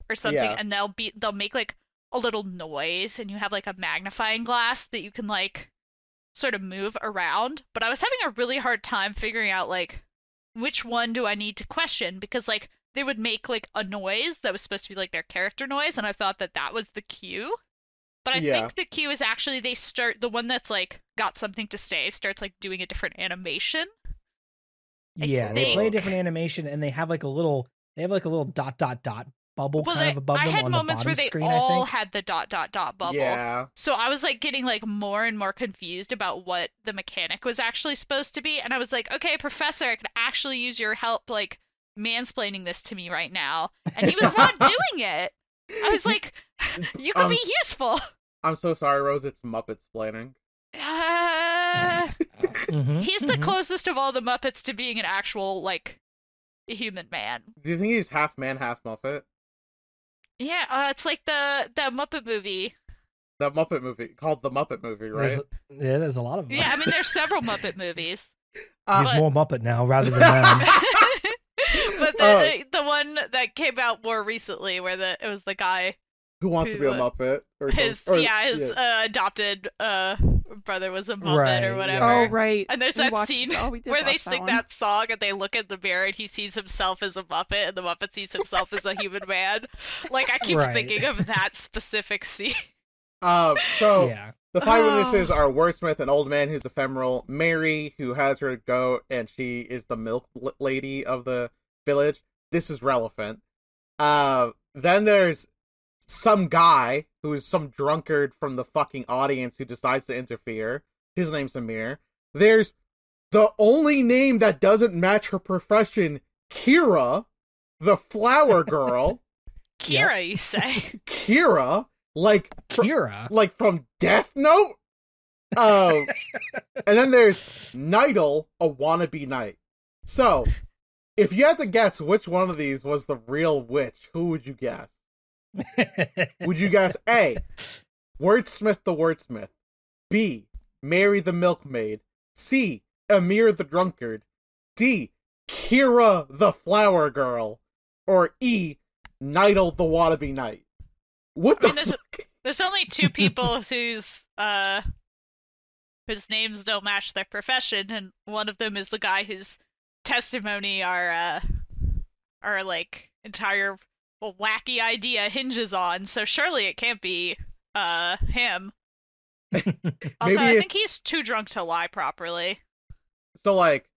or something, Yeah. and they'll make like a little noise, and you have like a magnifying glass that you can like sort of move around. But I was having a really hard time figuring out like which one do I need to question, because like they would make like a noise that was supposed to be like their character noise, and I thought that that was the cue. But I think the cue is actually they start the one that's like got something to say starts like doing a different animation. Yeah, they think. play a different animation, and they have like a little dot bubble Well, kind of above I them had on the moments bottom where they screen. all I think. had the dot bubble. Yeah. So I was like getting like more and more confused about what the mechanic was actually supposed to be, and I was like, okay, Professor, I could actually use your help like mansplaining this to me right now. And he was not doing it. I was like, you could be useful. I'm so sorry, Rose. It's Muppet splaining. He's the closest of all the Muppets to being an actual like human man. Do you think he's half man, half Muppet? Yeah, it's like the Muppet movie. That Muppet movie called the Muppet movie, right? There's a lot of them. Yeah, I mean, there's several Muppet movies. He's more Muppet now rather than them. But the one that came out more recently, where it was the guy who wants to be a Muppet, or his adopted brother was a Muppet Right, or whatever. Oh, right. And there's that scene where they sing that song and they look in the mirror and he sees himself as a Muppet and the Muppet sees himself as a human man. Like, I keep thinking of that specific scene. The five witnesses are Wordsmith, an old man who's ephemeral, Mary, who has her goat, and she is the milk lady of the village. This is relevant. Then there's some guy who's some drunkard from the fucking audience who decides to interfere. His name's Amir. There's the only name that doesn't match her profession, Kira, the flower girl. Kira, you say? Kira, like Kira, like from Death Note. And then there's Nidal, a wannabe knight. So, if you had to guess which one of these was the real witch, who would you guess? Would you guess A, Wordsmith the wordsmith, B, Mary the milkmaid, C, Amir the drunkard, D, Kira the flower girl, or E, Nidal the wannabe knight? What the fuck? There's only two people whose names don't match their profession, and one of them is the guy whose testimony our like entire wacky idea hinges on. So surely it can't be him. Also, I think he's too drunk to lie properly. So like,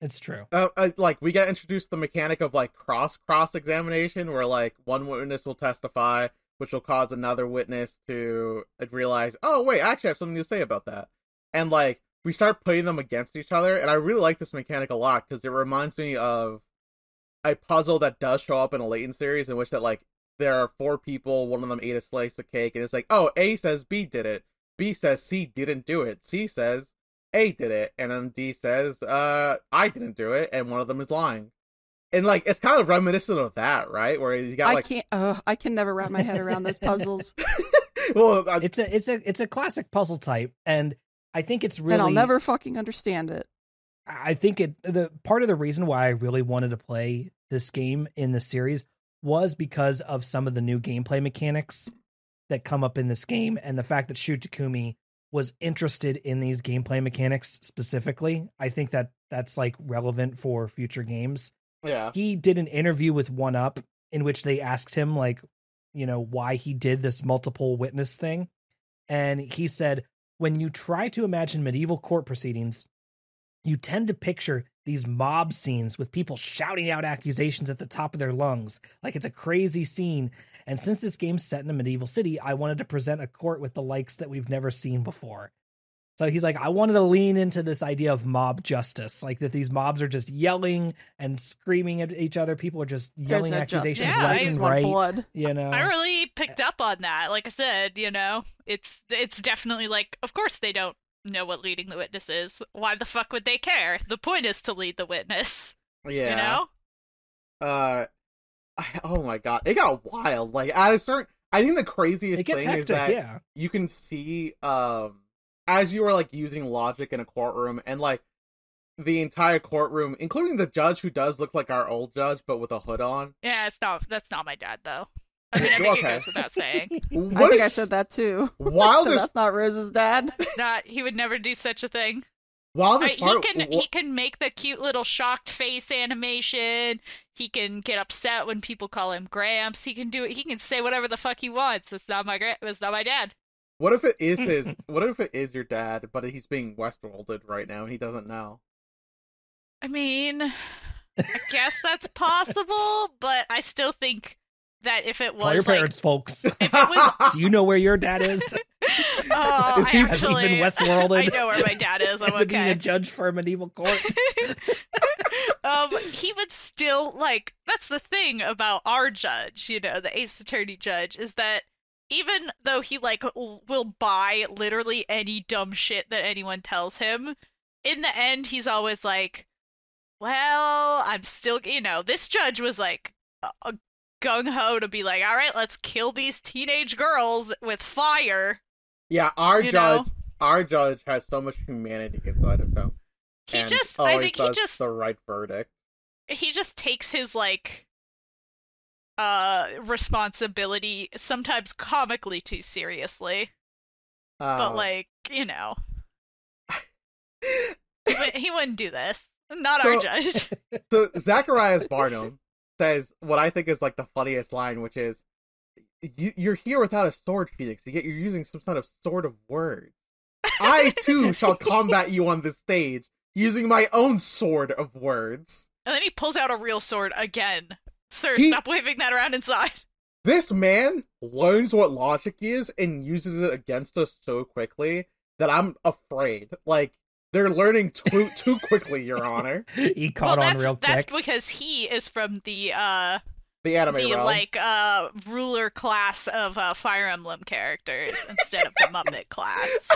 it's true. Like we get introduced to the mechanic of like cross examination, where like one witness will testify, which will cause another witness to realize, oh wait, actually I have something to say about that. And like we start putting them against each other, and I really like this mechanic a lot because it reminds me of a puzzle that does show up in a Layton series, in which that like there are four people, one of them ate a slice of cake, and it's like, oh, A says B did it, B says C didn't do it, C says A did it, and then D says I didn't do it, and one of them is lying. And like it's kind of reminiscent of that, right? Where you got like I can never wrap my head around those puzzles. Well, it's a classic puzzle type, and I think it's really, and I'll never fucking understand it. I think the part of the reason why I really wanted to play this game in the series was because of some of the new gameplay mechanics that come up in this game, and the fact that Shu Takumi was interested in these gameplay mechanics specifically. I think that that's like relevant for future games. Yeah. He did an interview with 1UP in which they asked him like, you know, why he did this multiple witness thing. And he said, when you try to imagine medieval court proceedings, you tend to picture these mob scenes with people shouting out accusations at the top of their lungs. Like it's a crazy scene. And since this game's set in a medieval city, I wanted to present a court with the likes that we've never seen before. So he's like, I wanted to lean into this idea of mob justice, like that these mobs are just yelling and screaming at each other. People are just yelling accusations Yeah, left and right. Blood. You know, I really picked up on that. Like I said, it's definitely like, of course they don't know what leading the witness is. Why the fuck would they care? The point is to lead the witness. Yeah. You know? Oh my god, it got wild. Like at a certain, I think the craziest thing hectic, is that you can see, as you were like using logic in a courtroom, and like the entire courtroom, including the judge who does look like our old judge but with a hood on. Yeah, that's not my dad though. I mean, I think it goes without saying. I think I said that too. While so that's not Rose's dad. He would never do such a thing. While this he can make the cute little shocked face animation. He can get upset when people call him Gramps. He can do it. He can say whatever the fuck he wants. It's not my dad. What if it is his? What if it is your dad, but he's being Westworlded right now and he doesn't know? I mean, I guess that's possible, but I still think that if it was call your parents, folks. If it was, do you know where your dad is? Oh, has he been Westworlded? I know where my dad is. I'm to being okay. a judge for a medieval court. He would still like. That's the thing about our judge, the Ace Attorney judge, is that even though he like will buy literally any dumb shit that anyone tells him, in the end he's always like, well, I'm still, this judge was like gung-ho to be like, all right, let's kill these teenage girls with fire. Yeah, our judge has so much humanity inside of him. I think he just the right verdict. He just takes his like responsibility sometimes comically too seriously. But like, he wouldn't do this. Not our judge. So Zacharias Barnum says what I think is like the funniest line, which is, "You're here without a sword, Phoenix, yet you're using some sort of sword of words. I too shall combat you on this stage using my own sword of words." And then he pulls out a real sword again. Sir, stop waving that around inside. This man learns what logic is and uses it against us so quickly that I'm afraid. Like, they're learning too quickly, Your Honor. He caught on real quick. That's because he is from the anime realm. Like ruler class of Fire Emblem characters instead of the Muppet class.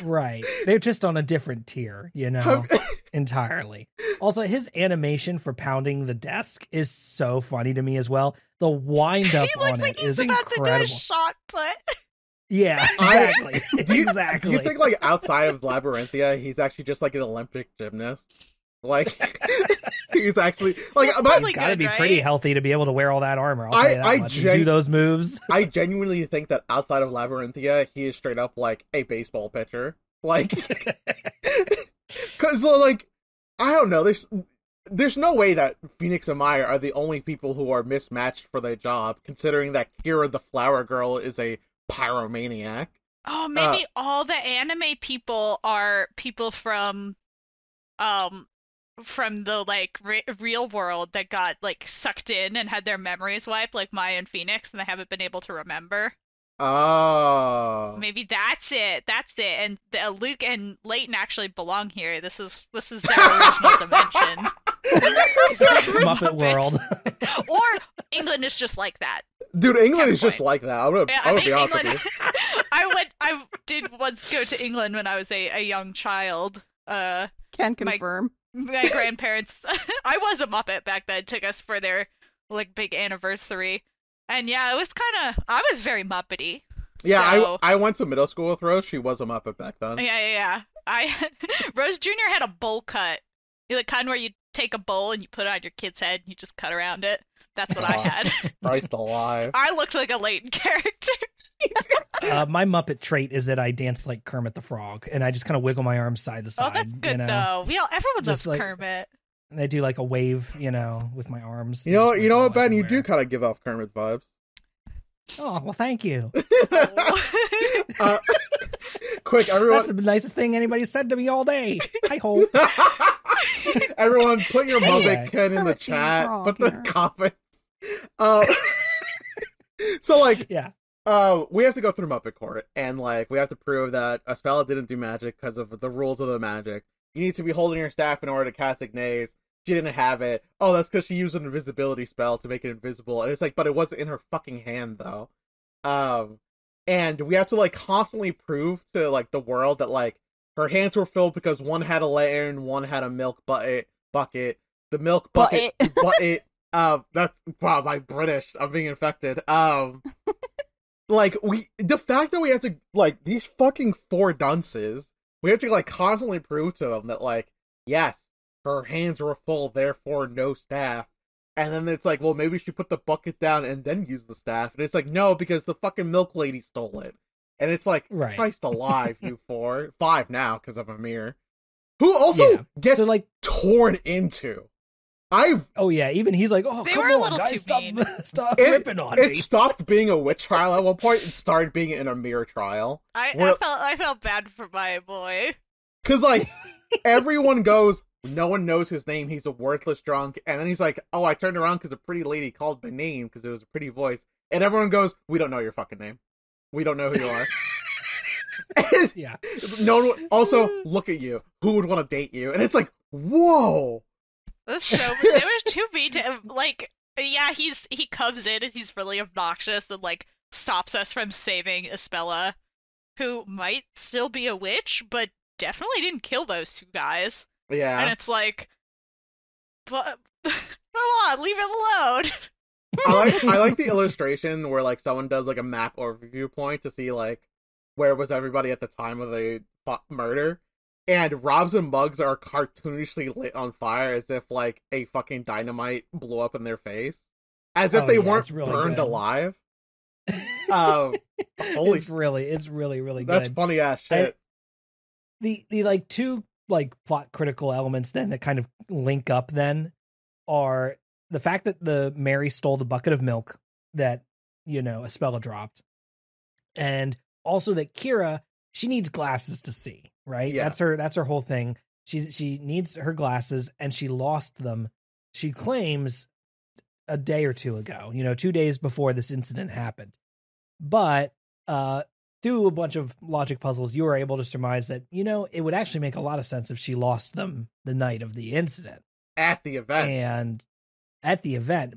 Right. They're just on a different tier, entirely. Also, his animation for pounding the desk is so funny to me as well. The wind up on it is incredible. He looks like he's about to do a shot put. Yeah, exactly. Exactly. Do you think, like, outside of Labyrinthia, he's actually just like an Olympic gymnast? Like, he's actually like, he's got to be pretty healthy to be able to wear all that armor. I'll tell you that much. Do those moves. I genuinely think that outside of Labyrinthia, he is straight up like a baseball pitcher. Like, because like, I don't know. There's no way that Phoenix and Maya are the only people who are mismatched for their job, considering that Kira the Flower Girl is a pyromaniac. Oh, maybe all the anime people are people from the like real world that got like sucked in and had their memories wiped, like Maya and Phoenix, and they haven't been able to remember. Oh, maybe that's it. And Luke and Layton actually belong here. This is their original dimension. Muppet world. Or England is just like that. Dude, England is just like that. I would be honest with you. I did once go to England when I was a young child. Can confirm. My grandparents, I was a Muppet back then, took us for their like big anniversary. And yeah, it was I was very Muppety. Yeah, so... I went to middle school with Rose. She was a Muppet back then. Yeah. Rose Jr. had a bowl cut. The kind where you take a bowl and you put it on your kid's head and you just cut around it. That's what I had. Christ alive. I looked like a Layton character. My Muppet trait is that I dance like Kermit the Frog, and I just kind of wiggle my arms side to side. Oh, that's good though. Everyone loves like, Kermit. And I do like a wave, with my arms. You know what, Ben? You do kind of give off Kermit vibes. Oh, well, thank you. Quick, everyone! That's the nicest thing anybody's said to me all day. I hope. Everyone, put your Muppet kin in the chat. Put the comments. So, like, yeah. we have to go through Muppet Court, and like we have to prove that Espella didn't do magic because of the rules of the magic. You need to be holding your staff in order to cast Ignace. She didn't have it. Oh, that's because she used an invisibility spell to make it invisible. And it's like, but it wasn't in her fucking hand though. And we have to like constantly prove to like the world that like her hands were filled because one had a lantern, one had a milk bucket. The milk bucket. That's wow, my British. I'm being infected. Like the fact that we have to like these fucking four dunces, we have to like constantly prove to them that like yes, her hands were full, therefore no staff. And then it's like, well, maybe she put the bucket down and then use the staff. And it's like, no, because the fucking milk lady stole it. And it's like, right. Christ alive, you four. 5 now because of Amir, who also gets like torn into. Oh yeah, even he's like, oh, they come were on, guys, stop ripping on me. It stopped being a witch trial at one point and started being an Amir trial. I felt bad for my boy. Because, like, everyone goes, no one knows his name, he's a worthless drunk, and then he's like, oh, I turned around because a pretty lady called my name because it was a pretty voice, and everyone goes, we don't know your fucking name. We don't know who you are. Yeah. No one, also, look at you. Who would want to date you? And it's like, whoa. There was too mean to him. Like, yeah, he comes in and he's really obnoxious and like stops us from saving Espella, who might still be a witch, but definitely didn't kill those 2 guys. Yeah. And it's like, but come on, leave him alone. I like the illustration where like someone does like a map overview point to see like where was everybody at the time of the murder. And Robs and Mugs are cartoonishly lit on fire as if, like, a fucking dynamite blew up in their face. As if they weren't really burned alive. It's really good. That's funny ass shit. The like 2, like, plot critical elements then that kind of link up then are the fact that the Mary stole the bucket of milk that, you know, Espella dropped. And also that Kira, she needs glasses to see. Right? Yeah. That's her whole thing. She needs her glasses and she lost them. She claims a day or 2 ago, 2 days before this incident happened. But through a bunch of logic puzzles, you were able to surmise that, it would actually make a lot of sense if she lost them the night of the incident. At the event,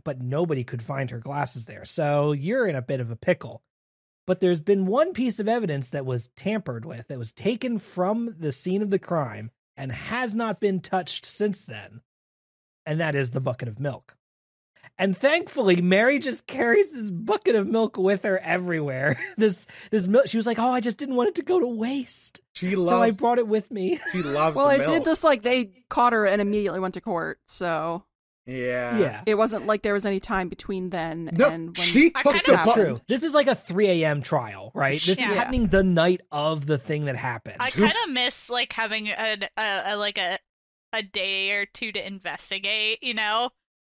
but nobody could find her glasses there. So you're in a bit of a pickle. But there's been one piece of evidence that was tampered with, that was taken from the scene of the crime and has not been touched since then. And that is the bucket of milk. And thankfully, Mary just carries this bucket of milk with her everywhere. This milk, she was like, oh, I just didn't want it to go to waste. So I brought it with me. She loves Well, the it milk. did just like they caught her and immediately went to court, so... Yeah. It wasn't like there was any time between then and when she took the true. This is like a 3 a.m. trial, right? This is happening the night of the thing that happened. I kind of miss like having a day or 2 to investigate,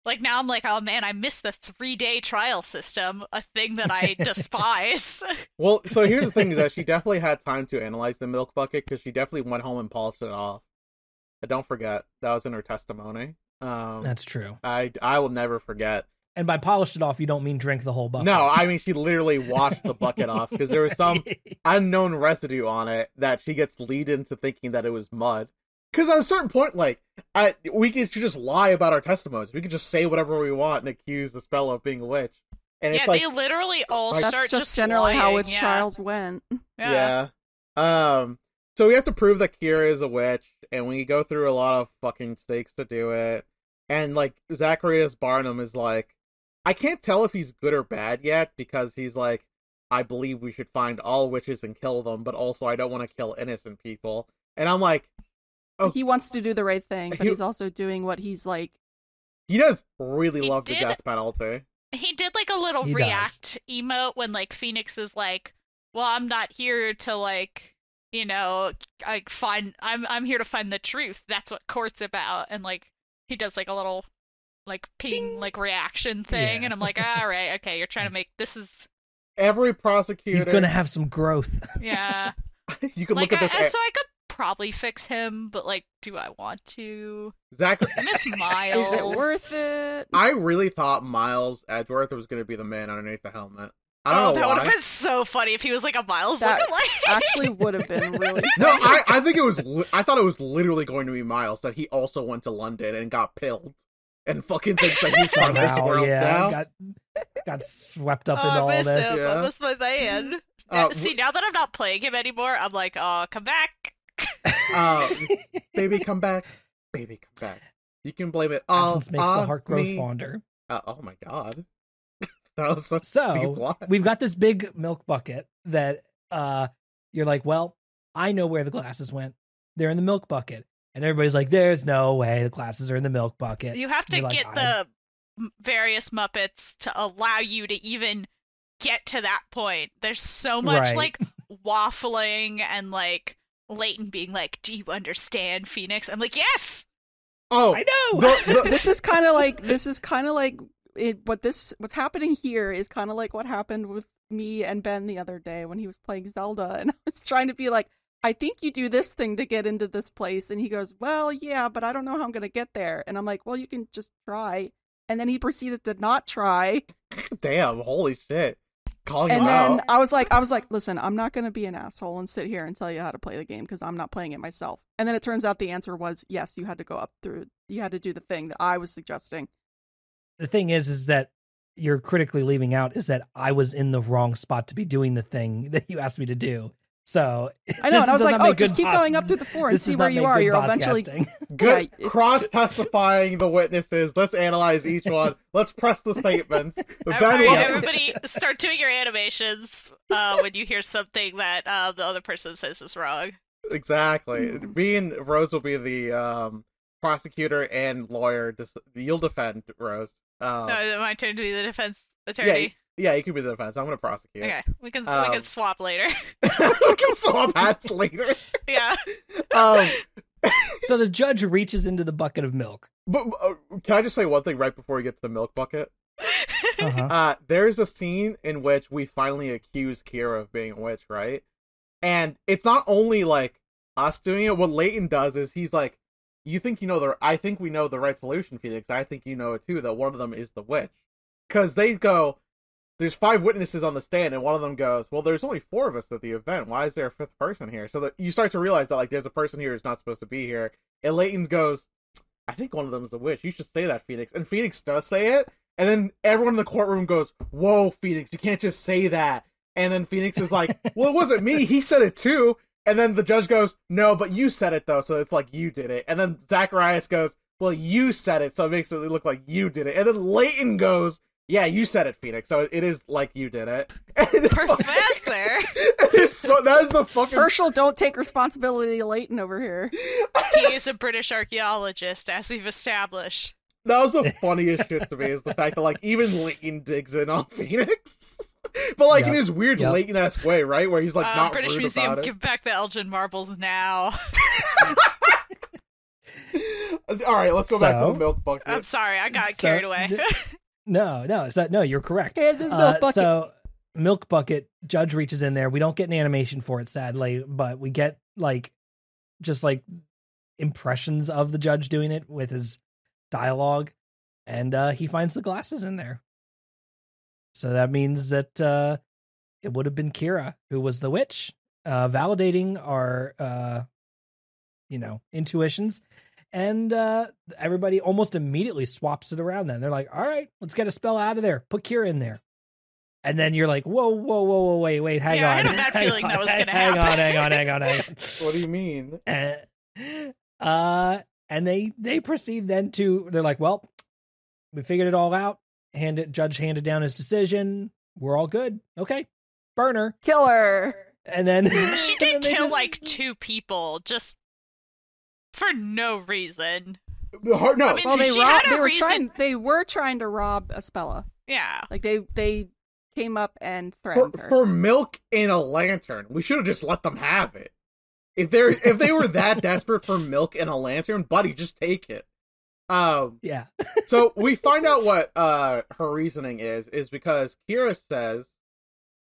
Like now I'm like, oh man, I miss the 3-day trial system, a thing that I despise. Well, so here's the thing is that she definitely had time to analyze the milk bucket because she definitely went home and polished it off. But don't forget, that was in her testimony. That's true. I will never forget. And by polished it off, you don't mean drink the whole bucket. No, I mean she literally washed the bucket off because there was some unknown residue on it that she gets lead into thinking that it was mud. Because at a certain point, like, we could just lie about our testimonies. We could just say whatever we want and accuse the spell of being a witch. And it's like, they literally all like, start just generally lying, how witch trials went. Yeah. So we have to prove that Kira is a witch, and we go through a lot of fucking stakes to do it. And, like, Zacharias Barnum is like, I can't tell if he's good or bad yet, because he's like, I believe we should find all witches and kill them, but also I don't want to kill innocent people. And I'm like, oh. He wants to do the right thing, but he's also doing what he's like. He does really love the death penalty. He did, like, a little react emote when, like, Phoenix is like, well, I'm not here to, like, I'm here to find the truth. That's what court's about. And, like, he does like a little like ping Ding. Like reaction thing, and I'm like, all right, okay, you're trying to make this is every prosecutor. He's gonna have some growth. Yeah. You can look at this. So I could probably fix him, but like, do I want to? Exactly. I miss Miles. Is it worth it? I really thought Miles Edgeworth was gonna be the man underneath the helmet. I don't know that would why. have been so funny if he was like a Miles That lookalike. actually would have been really No, I think it was. I thought it was literally going to be Miles, that he also went to London and got pilled, and fucking thinks that he's part of this Somehow, world now. got swept up Oh, into I all miss this. him. Yeah. I miss my man. See, now that I'm not playing him anymore, I'm like, oh, come back. Baby, come back. Baby, come back. You can blame it all Absence makes on the heart grow me. fonder. Oh my god. That was such deep So line. we've got this big milk bucket that you're like, well, I know where the glasses went. They're in the milk bucket. And everybody's like, there's no way the glasses are in the milk bucket. You have to You're like, get the various Muppets to allow you to even get to that point. There's so much Right. like waffling and like Layton being like, do you understand, Phoenix? I'm like, yes. Oh, I know. This is kind of like what's happening here is kind of like what happened with me and Ben the other day when he was playing Zelda, and I was trying to be like, I think you do this thing to get into this place, and he goes, well, yeah, but I don't know how I'm gonna get there, and I'm like, well, you can just try, and then he proceeded to not try, damn, holy shit. Calling and him then out. I was like, listen, I'm not gonna be an asshole and sit here and tell you how to play the game because I'm not playing it myself. And then it turns out the answer was yes, you had to do the thing that I was suggesting. The thing is that you're critically leaving out is that I was in the wrong spot to be doing the thing that you asked me to do. So I know, and I was like, oh, just keep going up through the floor and see where you are. You're eventually Good Yeah, cross-testifying the witnesses. Let's analyze each one. Let's press the statements. Everybody start doing your animations when you hear something that the other person says is wrong. Exactly. Me and Rose will be the prosecutor and lawyer. You'll defend, Rose. No, my turn to be the defense attorney. Yeah, you can be the defense. I'm going to prosecute. Okay, we can swap later. We can swap hats later. Yeah. So the judge reaches into the bucket of milk. But can I just say one thing right before we get to the milk bucket? Uh-huh. There's a scene in which we finally accuse Kira of being a witch, right? And it's not only like us doing it. What Layton does is he's like, "You think you know I think we know the right solution, Phoenix. I think you know it too. That one of them is the witch." Because they go, there's 5 witnesses on the stand, and one of them goes, well, there's only 4 of us at the event. Why is there a 5th person here? So that you start to realize that, like, there's a person here who's not supposed to be here. And Layton goes, I think one of them is a witch. You should say that, Phoenix. And Phoenix does say it, and then everyone in the courtroom goes, whoa, Phoenix, you can't just say that. And then Phoenix is like, well, it wasn't me. He said it too. And then the judge goes, no, but you said it, though, so it's like you did it. And then Zacharias goes, well, you said it, so it makes it look like you did it. And then Layton goes, yeah, you said it, Phoenix, so it is like you did it. Professor! That is the fucking... Herschel, don't take responsibility, Layton over here. He is a British archaeologist, as we've established. That was the funniest shit to me, is the fact that, like, even Layton digs in on Phoenix. But, like, in his weird Layton-esque way, right? Where he's, like, not British rude Museum, about it. give back the Elgin marbles now. Alright, let's go back to the milk bucket. I'm sorry, I got carried away. No, you're correct. Milk bucket. So, milk bucket, judge reaches in there. We don't get an animation for it, sadly, but we get, like, just, like, impressions of the judge doing it with his dialogue, and he finds the glasses in there. So that means that it would have been Kira who was the witch, validating our, intuitions. And everybody almost immediately swaps it around then. They're like, all right, let's get a spell out of there. Put Kira in there. And then you're like, whoa, wait, hang on. I had a bad feeling that was going to happen. Hang on. What do you mean? And they proceed then to, they're like, well, we figured it all out. Judge handed down his decision. We're all good. Okay. Burner. Killer. And then she did kill like 2 people just for no reason. No. I mean, well, they were trying to rob Aspella. Yeah. Like they came up and threatened her. For milk in a lantern. We should have just let them have it. If they were that desperate for milk in a lantern, buddy, just take it. Yeah. So we find out what her reasoning is because Kira says,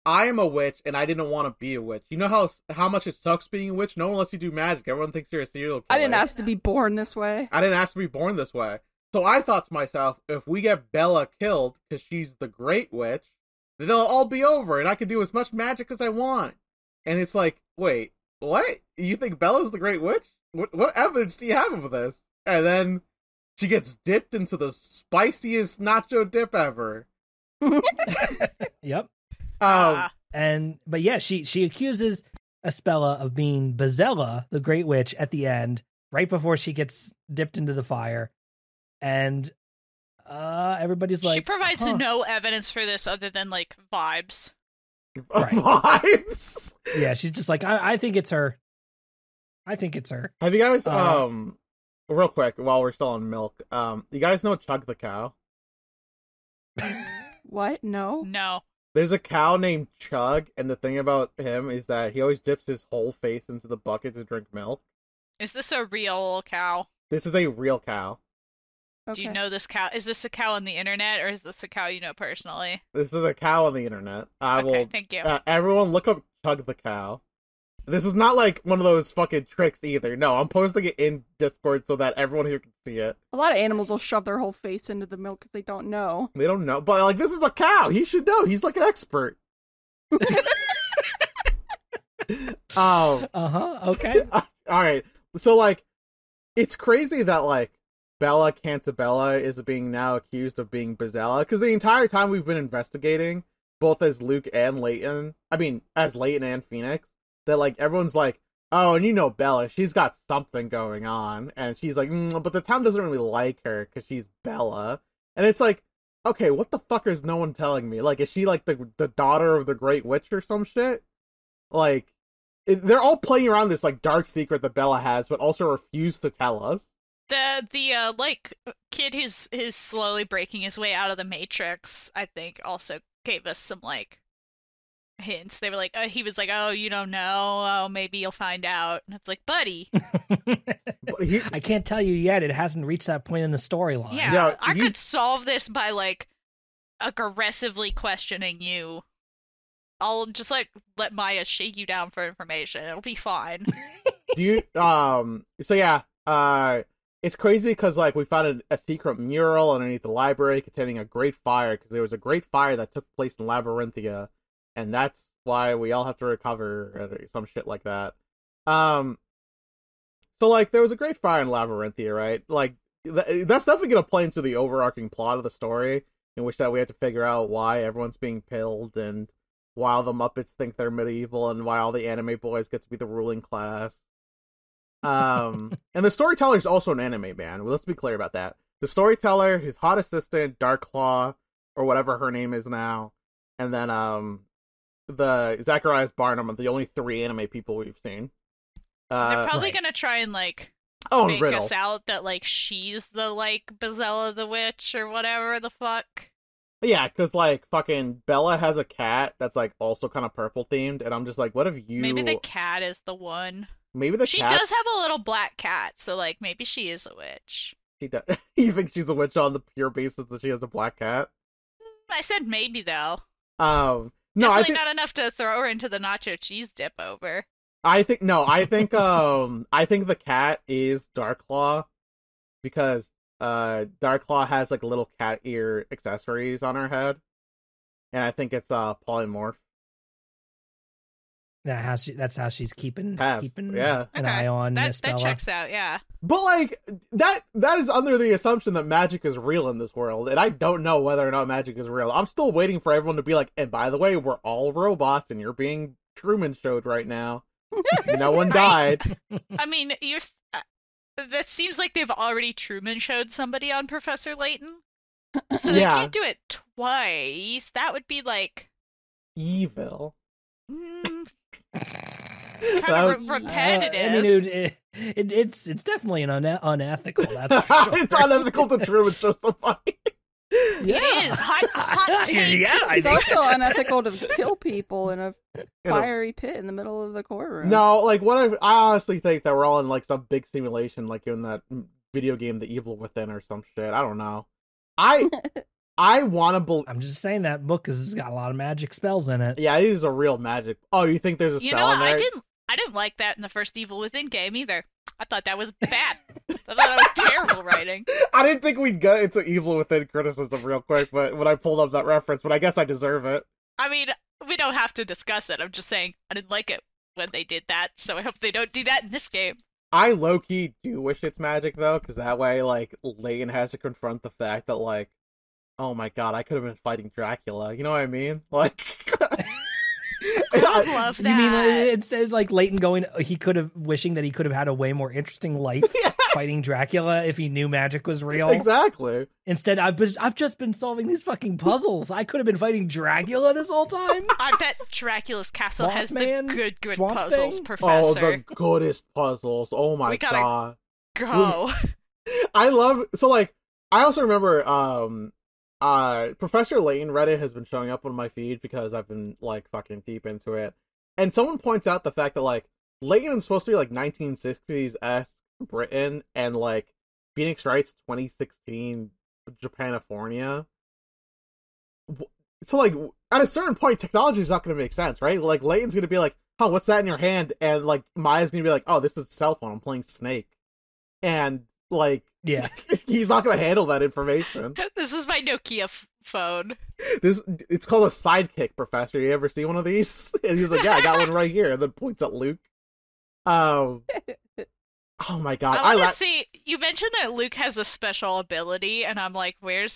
I am a witch and I didn't want to be a witch. You know how much it sucks being a witch? No one lets you do magic. Everyone thinks you're a serial killer. I didn't ask to be born this way. So I thought to myself, if we get Bella killed because she's the great witch, then it'll all be over, and I can do as much magic as I want. And it's like, wait, what? You think Bella's the Great Witch? What evidence do you have of this? And then she gets dipped into the spiciest nacho dip ever. Yep. But yeah, she accuses Espella of being Bezella, the Great Witch, at the end, right before she gets dipped into the fire. And everybody's like, she provides no evidence for this other than like vibes. Right. Vibes. Yeah, she's just like, I think it's her. I think it's her. Have you guys real quick while we're still on milk, you guys know Chug the cow? What? No. No. There's a cow named Chug, and the thing about him is that he always dips his whole face into the bucket to drink milk. Is this a real cow? This is a real cow. Okay. Do you know this cow? Is this a cow on the internet, or is this a cow you know personally? This is a cow on the internet. Okay, thank you. Everyone look up Chug the cow. This is not like one of those fucking tricks either. No, I'm posting it in Discord so that everyone here can see it. A lot of animals will shove their whole face into the milk because they don't know. They don't know, but like this is a cow. He should know. He's like an expert. Okay. All right. So like, it's crazy that like Bella Cantabella is being now accused of being Bezella, because the entire time we've been investigating, both as Luke and Layton, as Layton and Phoenix, that like everyone's like, oh, and you know Bella, she's got something going on, and she's like, but the town doesn't really like her because she's Bella, and it's like, okay, what the fuck is no one telling me? Like, is she like the daughter of the Great Witch or some shit? Like, they're all playing around this like dark secret that Bella has, but also refuse to tell us. The like kid who's slowly breaking his way out of the Matrix, I think, also gave us some like hints. They were like, he was like, oh, you don't know, oh, maybe you'll find out, and it's like, buddy. I can't tell you yet. It hasn't reached that point in the storyline. Yeah, I could solve this by like aggressively questioning you. I'll just like let Maya shake you down for information. It'll be fine. Do you so yeah, it's crazy because like we found a secret mural underneath the library containing a great fire, because there was a great fire that took place in Labyrinthia, and that's why we all have to recover or some shit like that. So like there was a great fire in Labyrinthia, right? Like that's definitely gonna play into the overarching plot of the story, in which that we have to figure out why everyone's being pilled, and why all the Muppets think they're medieval, and why all the anime boys get to be the ruling class. And the storyteller's also an anime man. Well, let's be clear about that. The storyteller, his hot assistant, Darkclaw, or whatever her name is now, and then the Zacharias Barnum are the only 3 anime people we've seen. They're probably right. gonna try and like make Riddle us out that like she's the like Bezella the witch or whatever the fuck. Yeah, because like fucking Bella has a cat that's like also kind of purple themed, and I'm just like, what if you? Maybe the cat is the one. Maybe the she cat does have a little black cat, so like maybe she is a witch. She does. You think she's a witch on the pure basis that she has a black cat? I said maybe though. No, definitely I think not enough to throw her into the nacho cheese dip over. I think the cat is Darkclaw, because Darkclaw has like little cat ear accessories on her head, and I think it's polymorph. That's how she's keeping yeah. an eye on that Miss Bella. checks out, yeah. But like that is under the assumption that magic is real in this world, and I don't know whether or not magic is real. I'm still waiting for everyone to be like, and by the way, we're all robots, and you're being Truman showed right now. No one died. I mean, that seems like they've already Truman showed somebody on Professor Layton, so they can't do it twice. That would be like evil. Kind of repetitive. I mean, it's definitely an unethical. That's for sure. It's unethical to Truman show somebody. Yeah. It is. Hot take. Yeah, it's also unethical to kill people in a fiery pit in the middle of the courtroom. No, like I honestly think that we're all in like some big simulation, like in that video game, The Evil Within, or some shit. I don't know. I want to believe. I'm just saying that book has got a lot of magic spells in it. Yeah, it is a real magic. Oh, you think there's a spell in there? I didn't like that in the first Evil Within game either. I thought that was bad. I thought that was terrible writing. I didn't think we'd get into Evil Within criticism real quick, but when I pulled up that reference, but I guess I deserve it. I mean, we don't have to discuss it. I'm just saying I didn't like it when they did that, so I hope they don't do that in this game. I low-key do wish it's magic, though, because that way, like, Layton has to confront the fact that, like, oh my god, I could have been fighting Dracula. You know what I mean? Like... I love that. You mean it says like Layton going? He could have wishing that he could have had a way more interesting life fighting Dracula if he knew magic was real. Exactly. Instead, I've just been solving these fucking puzzles. I could have been fighting Dracula this whole time. I bet Dracula's castle has Mothman, the good Swamp puzzles, Thing? Professor. Oh, the goodest puzzles. Oh my We gotta god. Go. I love... So, like, I also remember, Professor Layton Reddit has been showing up on my feed because I've been, like, fucking deep into it. And someone points out the fact that, like, Layton is supposed to be, like, 1960s-esque Britain, and, like, Phoenix Wright's 2016 Japanifornia. So, like, at a certain point, technology is not going to make sense, right? Like, Layton's going to be like, oh, what's that in your hand? And, like, Maya's going to be like, oh, this is a cell phone, I'm playing Snake. And, like, Yeah, he's not going to handle that information. This is my Nokia phone. It's called a sidekick, Professor. You ever see one of these? And he's like, yeah, I got one right here. And then points at Luke. Oh my god. I want to see, you mentioned that Luke has a special ability, and I'm like, where?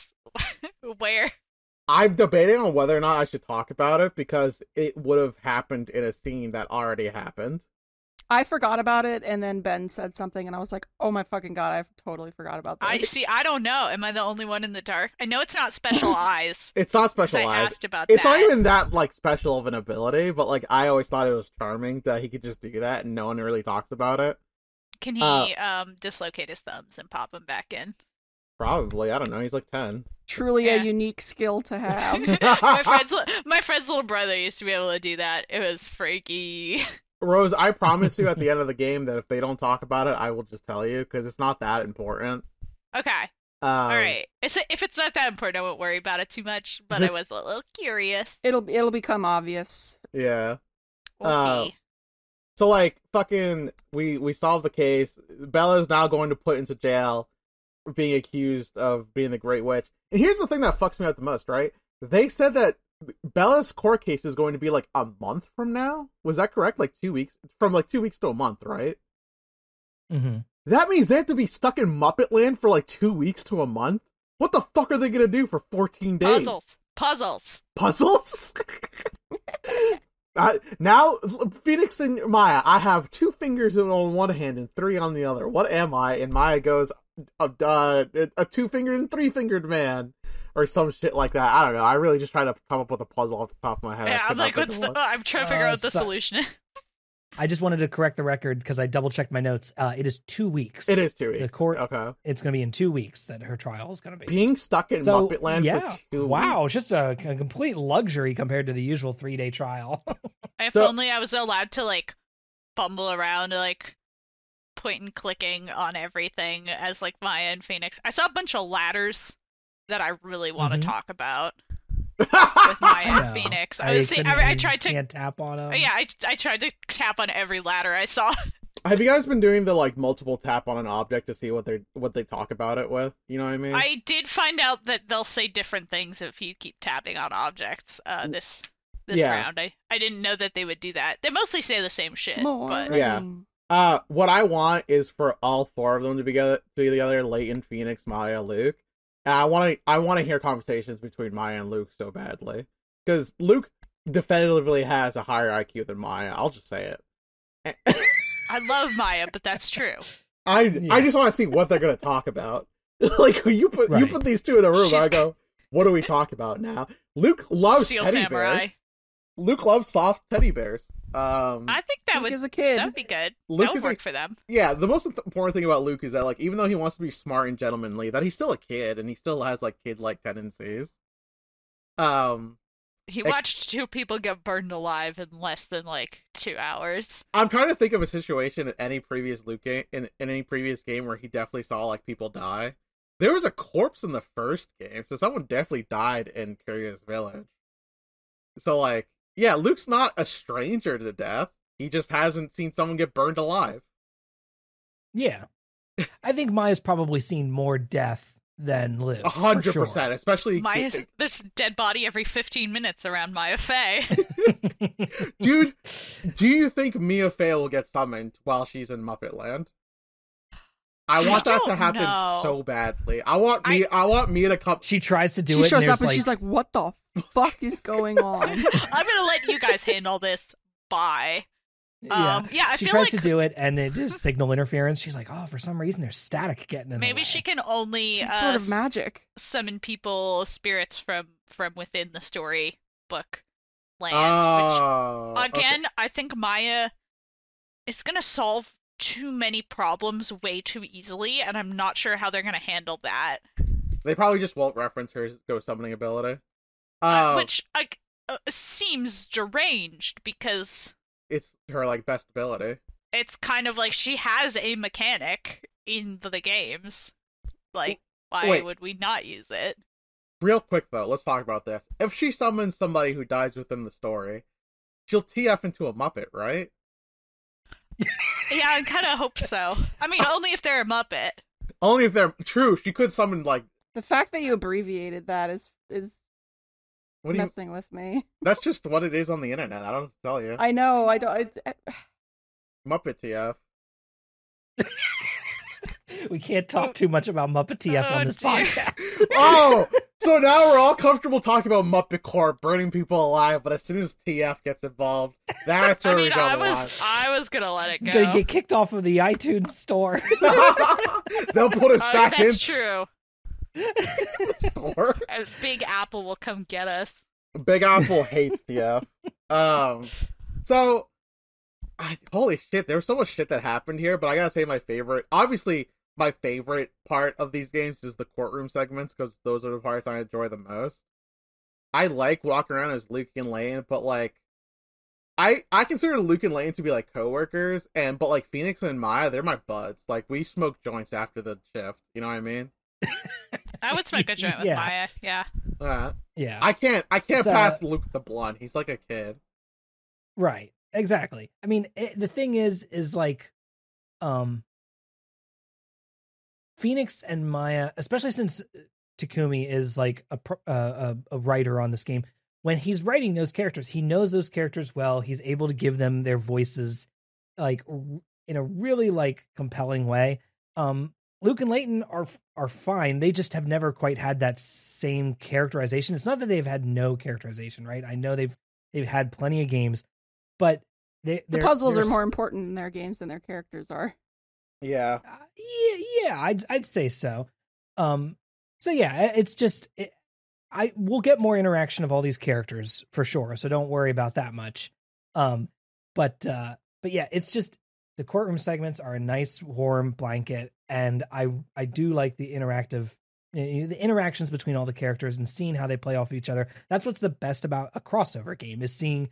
I'm debating on whether or not I should talk about it because it would have happened in a scene that already happened. I forgot about it, and then Ben said something, and I was like, oh my fucking god, I totally forgot about this. I don't know. Am I the only one in the dark? I know it's not special eyes. It's not special eyes. I asked about it's that. not even that, like, special of an ability, but, like, I always thought it was charming that he could just do that and no one really talks about it. Can he dislocate his thumbs and pop them back in? Probably. I don't know. He's like 10. Truly Yeah. a unique skill to have. my friend's little brother used to be able to do that. It was freaky. Rose, I promise you at the end of the game that if they don't talk about it, I will just tell you, because it's not that important. Okay. Alright. If it's not that important, I won't worry about it too much, but I was a little curious. It'll become obvious. Yeah. Okay. So, like, fucking, we solved the case. Bella's now going to put into jail for being accused of being the Great Witch. And here's the thing that fucks me out the most, right? They said that Bella's court case is going to be, like, a month from now? Was that correct? Like, 2 weeks? From, like, 2 weeks to a month, right? mm-hmm. That means they have to be stuck in Muppet Land for, like, 2 weeks to a month? What the fuck are they gonna do for 14 days? Puzzles. Puzzles? Now, Phoenix and Maya, I have 2 fingers on one hand and 3 on the other. What am I? And Maya goes, a 2-fingered and 3-fingered man. Or some shit like that. I don't know. I really just try to come up with a puzzle off the top of my head. Yeah, I'm like, I'm trying to figure out what the solution is. I just wanted to correct the record because I double checked my notes. It is 2 weeks. It is 2 weeks. The court. Okay. It's going to be in 2 weeks that her trial is going to be. Being stuck in Muppet Land for 2 weeks. Wow, it's just a complete luxury compared to the usual 3-day trial. If only I was allowed to, like, fumble around, like, point and clicking on everything as, like, Maya and Phoenix. I saw a bunch of ladders that I really want to talk about with Maya and Phoenix. I tried to can't tap on them. Yeah, I tried to tap on every ladder I saw. Have you guys been doing the, like, multiple tap on an object to see what they talk about it with? You know what I mean? I did find out that they'll say different things if you keep tapping on objects. This round, I didn't know that they would do that. They mostly say the same shit. But... Yeah. What I want is for all 4 of them to be together: Layton, Phoenix, Maya, Luke. And I want to hear conversations between Maya and Luke so badly, because Luke definitively has a higher IQ than Maya. I'll just say it. I love Maya, but that's true. I just want to see what they're gonna talk about. Like, you put these 2 in a room, and I go, what do we talk about now? Luke loves Steel teddy Samurai. bears. Luke loves soft teddy bears. I think Luke is a kid. that'd be good. Luke that would is work for them. Yeah, the most important thing about Luke is that, like, even though he wants to be smart and gentlemanly, that he's still a kid and he still has, like, kid-like tendencies. He watched 2 people get burned alive in less than, like, 2 hours. I'm trying to think of a situation in any previous Luke game, in any previous game where he definitely saw, like, people die. There was a corpse in the first game, so someone definitely died in Curious Village. So, like, yeah, Luke's not a stranger to death. He just hasn't seen someone get burned alive. Yeah. I think Maya's probably seen more death than live. 100%, Sure. especially There's a dead body every 15 minutes around Maya Fey. Dude, do you think Mia Fey will get summoned while she's in Muppet Land? I want that to happen so badly. I want Mia to come. She tries to do she it. She shows and up and she's like, "What the fuck is going on?" I'm gonna let you guys handle this. Bye. I she feel tries like to do it, and it just signal interference. She's like, "Oh, for some reason, there's static getting in the maybe way." she can only Some sort of magic summon spirits from within the storybook land. Which again, okay. I think Maya is gonna solve too many problems way too easily, and I'm not sure how they're gonna handle that. They probably just won't reference her ghost summoning ability, which seems deranged because it's her like best ability. It's kind of like she has a mechanic in the games. Like, why would we not use it? Real quick though, let's talk about this. If she summons somebody who dies within the story, she'll TF into a Muppet, right? Yeah, I kind of hope so. I mean, only if they're a Muppet. Only if they're true. She could summon like the fact that you abbreviated that is messing with me. That's just what it is on the internet. I don't tell you. I know. I don't. Muppet TF. We can't talk too much about Muppet TF on this podcast. Oh, so now we're all comfortable talking about Muppet Corp burning people alive, but as soon as TF gets involved, that's where we draw the line. I was gonna let it go. Gonna get kicked off of the iTunes store. They'll put us back in. That's true. Store. Big Apple will come get us. Big Apple hates TF. So, holy shit, there was so much shit that happened here, but I gotta say my favorite part of these games is the courtroom segments, because those are the parts I enjoy the most. I like walking around as Luke and Layton, but like, I consider Luke and Layton to be like coworkers, but like Phoenix and Maya, they're my buds. Like, we smoke joints after the shift, you know what I mean? I would smoke a joint with Maya, yeah. Yeah. I can't pass Luke the blunt. He's like a kid. Right. Exactly. I mean, the thing is like, Phoenix and Maya, especially since Takumi is like a writer on this game, when he's writing those characters, he knows those characters well. He's able to give them their voices like in a really like compelling way. Luke and Layton are fine. They just have never quite had that same characterization. It's not that they've had no characterization, right? I know they've had plenty of games, but the puzzles are more important in their games than their characters are. Yeah. I'd say so. So yeah, it's just we'll get more interaction of all these characters for sure. So don't worry about that much. But yeah, it's just the courtroom segments are a nice warm blanket, and I do like the interactions between all the characters and seeing how they play off each other. That's what's the best about a crossover game, is seeing,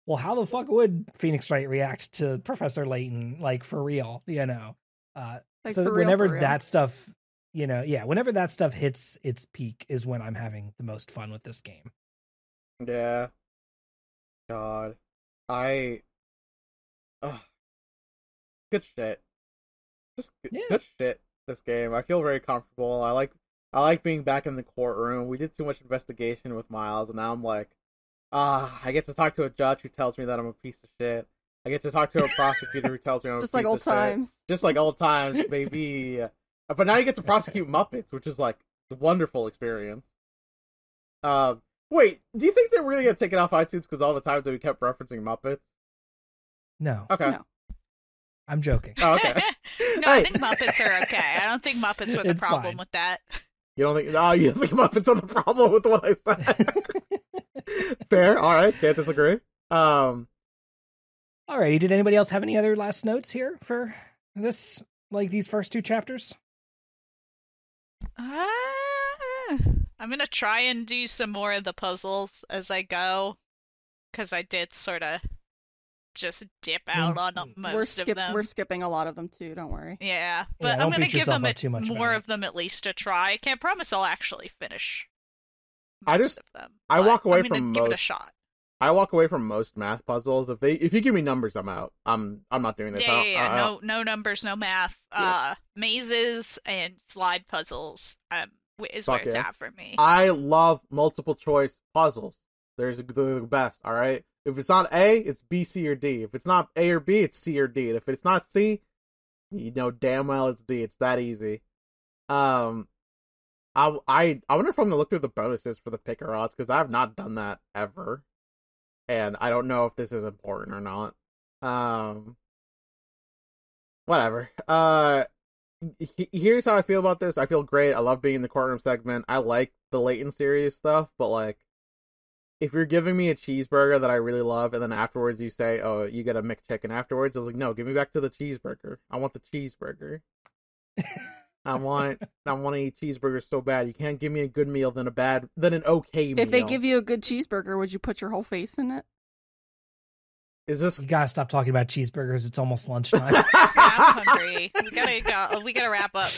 well, how the fuck would Phoenix Wright react to Professor Layton, like, for real, you know? Like, so for whenever real. that stuff, you know, whenever that stuff hits its peak is when I'm having the most fun with this game. Yeah. God. Good shit. Just good shit, this game. I feel very comfortable. I like being back in the courtroom. We did too much investigation with Miles, and now I'm like, I get to talk to a judge who tells me that I'm a piece of shit. I get to talk to a prosecutor who tells me I'm Just a piece like old of shit. times. Just like old times, baby. But now you get to prosecute Muppets, which is like a wonderful experience. Wait, do you think they were really gonna take it off iTunes because all the times that we kept referencing Muppets? No. Okay. No. I'm joking. Oh, okay. No, I think Muppets are okay. I don't think Muppets were the It's problem fine. with that. You don't think? No, you think Muppets are the problem with what I said? Fair. All right. Can't disagree. Alrighty. Did anybody else have any other last notes here for this, like these first two chapters? I'm gonna try and do some more of the puzzles as I go, because I did sort of just dip out on most of them. We're skipping a lot of them too. Don't worry. Yeah, but I'm don't gonna beat give yourself them up too much more about of them at least a try. I can't promise I'll actually finish I most just- of them. I but walk away I'm gonna from give it a most. shot. I walk away from most math puzzles. If you give me numbers, I'm out. I'm not doing this. Yeah. No numbers, no math. Yeah. Mazes and slide puzzles. I'm is Fuck where it's yeah. at for me. I love multiple choice puzzles. They're the best, alright? If it's not A, it's B, C, or D. If it's not A or B, it's C or D. And if it's not C, you know damn well it's D. It's that easy. I wonder if I'm gonna look through the bonuses for the picker odds, because I have not done that ever. And I don't know if this is important or not. Whatever. Here's how I feel about this. I feel great. I love being in the courtroom segment. I like the Layton series stuff, but like, if you're giving me a cheeseburger that I really love, and then afterwards you say, "Oh, you get a McChicken afterwards," I was like, "No, give me back to the cheeseburger. I want the cheeseburger. I want to eat cheeseburgers so bad. You can't give me a good meal than an okay meal." If they give you a good cheeseburger, would you put your whole face in it? Is this? You gotta stop talking about cheeseburgers. It's almost lunchtime. I'm hungry. We gotta wrap up.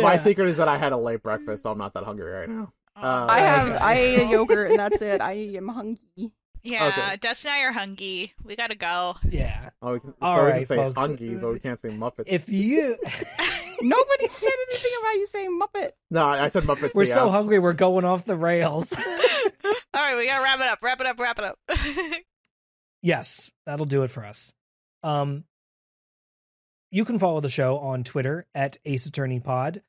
My secret is that I had a late breakfast, so I'm not that hungry right now. I ate a yogurt and that's it. I am hungry. Yeah, Okay. Dessy and I are hungry. We gotta go. Yeah. Oh, we can, All so we right, can say folks. hungry, but we can't say Muppets. If you, Nobody said anything about you saying Muppet. No, I said Muppets. we're yeah. so hungry, we're going off the rails. All right, we gotta wrap it up. Yes, that'll do it for us. You can follow the show on Twitter at Ace Attorney Pod.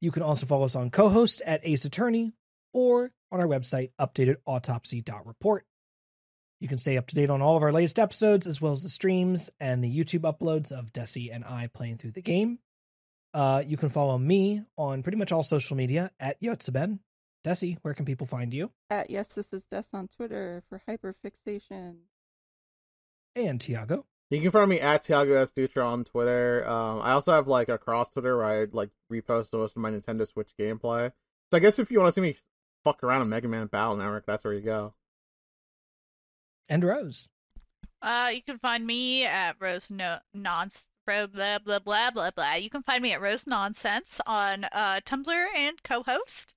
You can also follow us on co-host at Ace Attorney or on our website, updatedautopsy.report. You can stay up to date on all of our latest episodes, as well as the streams and the YouTube uploads of Dessy and I playing through the game. You can follow me on pretty much all social media at Yotsuben. Dessy, where can people find you? At Yes, This Is Des on Twitter for hyperfixation. And Tiago. You can find me at Tiago S. Dutra on Twitter. I also have like a cross Twitter where I like repost most of my Nintendo Switch gameplay. So I guess if you want to see me fuck around in Mega Man Battle Network, that's where you go. And Rose. You can find me at blah blah blah blah blah. You can find me at Rose Nonsense on Tumblr and co-host,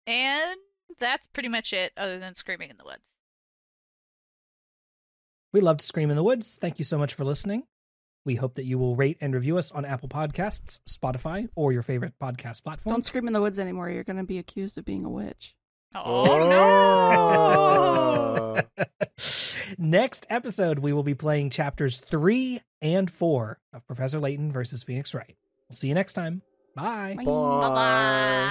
and that's pretty much it. Other than Screaming in the Woods. We love to Scream in the Woods. Thank you so much for listening. We hope that you will rate and review us on Apple Podcasts, Spotify, or your favorite podcast platform. Don't scream in the woods anymore. You're going to be accused of being a witch. Oh no! Next episode, we will be playing chapters 3 and 4 of Professor Layton versus Phoenix Wright. We'll see you next time. Bye. Bye. Bye.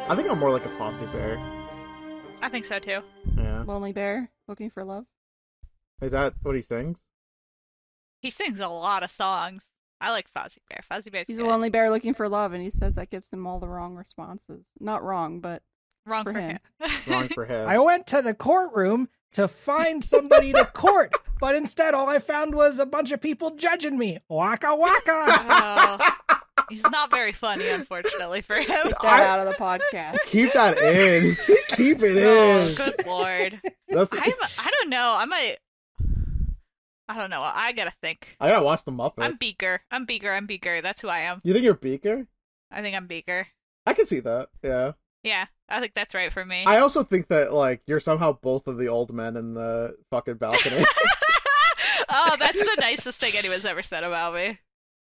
I think I'm more like a Fozzie Bear. I think so too. Yeah. Lonely bear looking for love. Is that what he sings? He sings a lot of songs. I like Fozzie Bear. Fozzie Bear's He's good. a lonely bear looking for love, and he says that gives him all the wrong responses. Not wrong, but Wrong for for him. him. Wrong for him. I went to the courtroom to find somebody to court, but instead all I found was a bunch of people judging me. Waka waka. Oh, he's not very funny, unfortunately for him. get that out of the podcast. Keep that in. Keep it Oh, in. good lord. That's... I don't know. I might. I don't know. I gotta think. I gotta watch the Muppets. I'm Beaker. I'm Beaker. I'm Beaker. That's who I am. You think you're Beaker? I think I'm Beaker. I can see that, yeah. Yeah, I think that's right for me. I also think that, like, you're somehow both of the old men in the fucking balcony. Oh, that's the nicest thing anyone's ever said about me.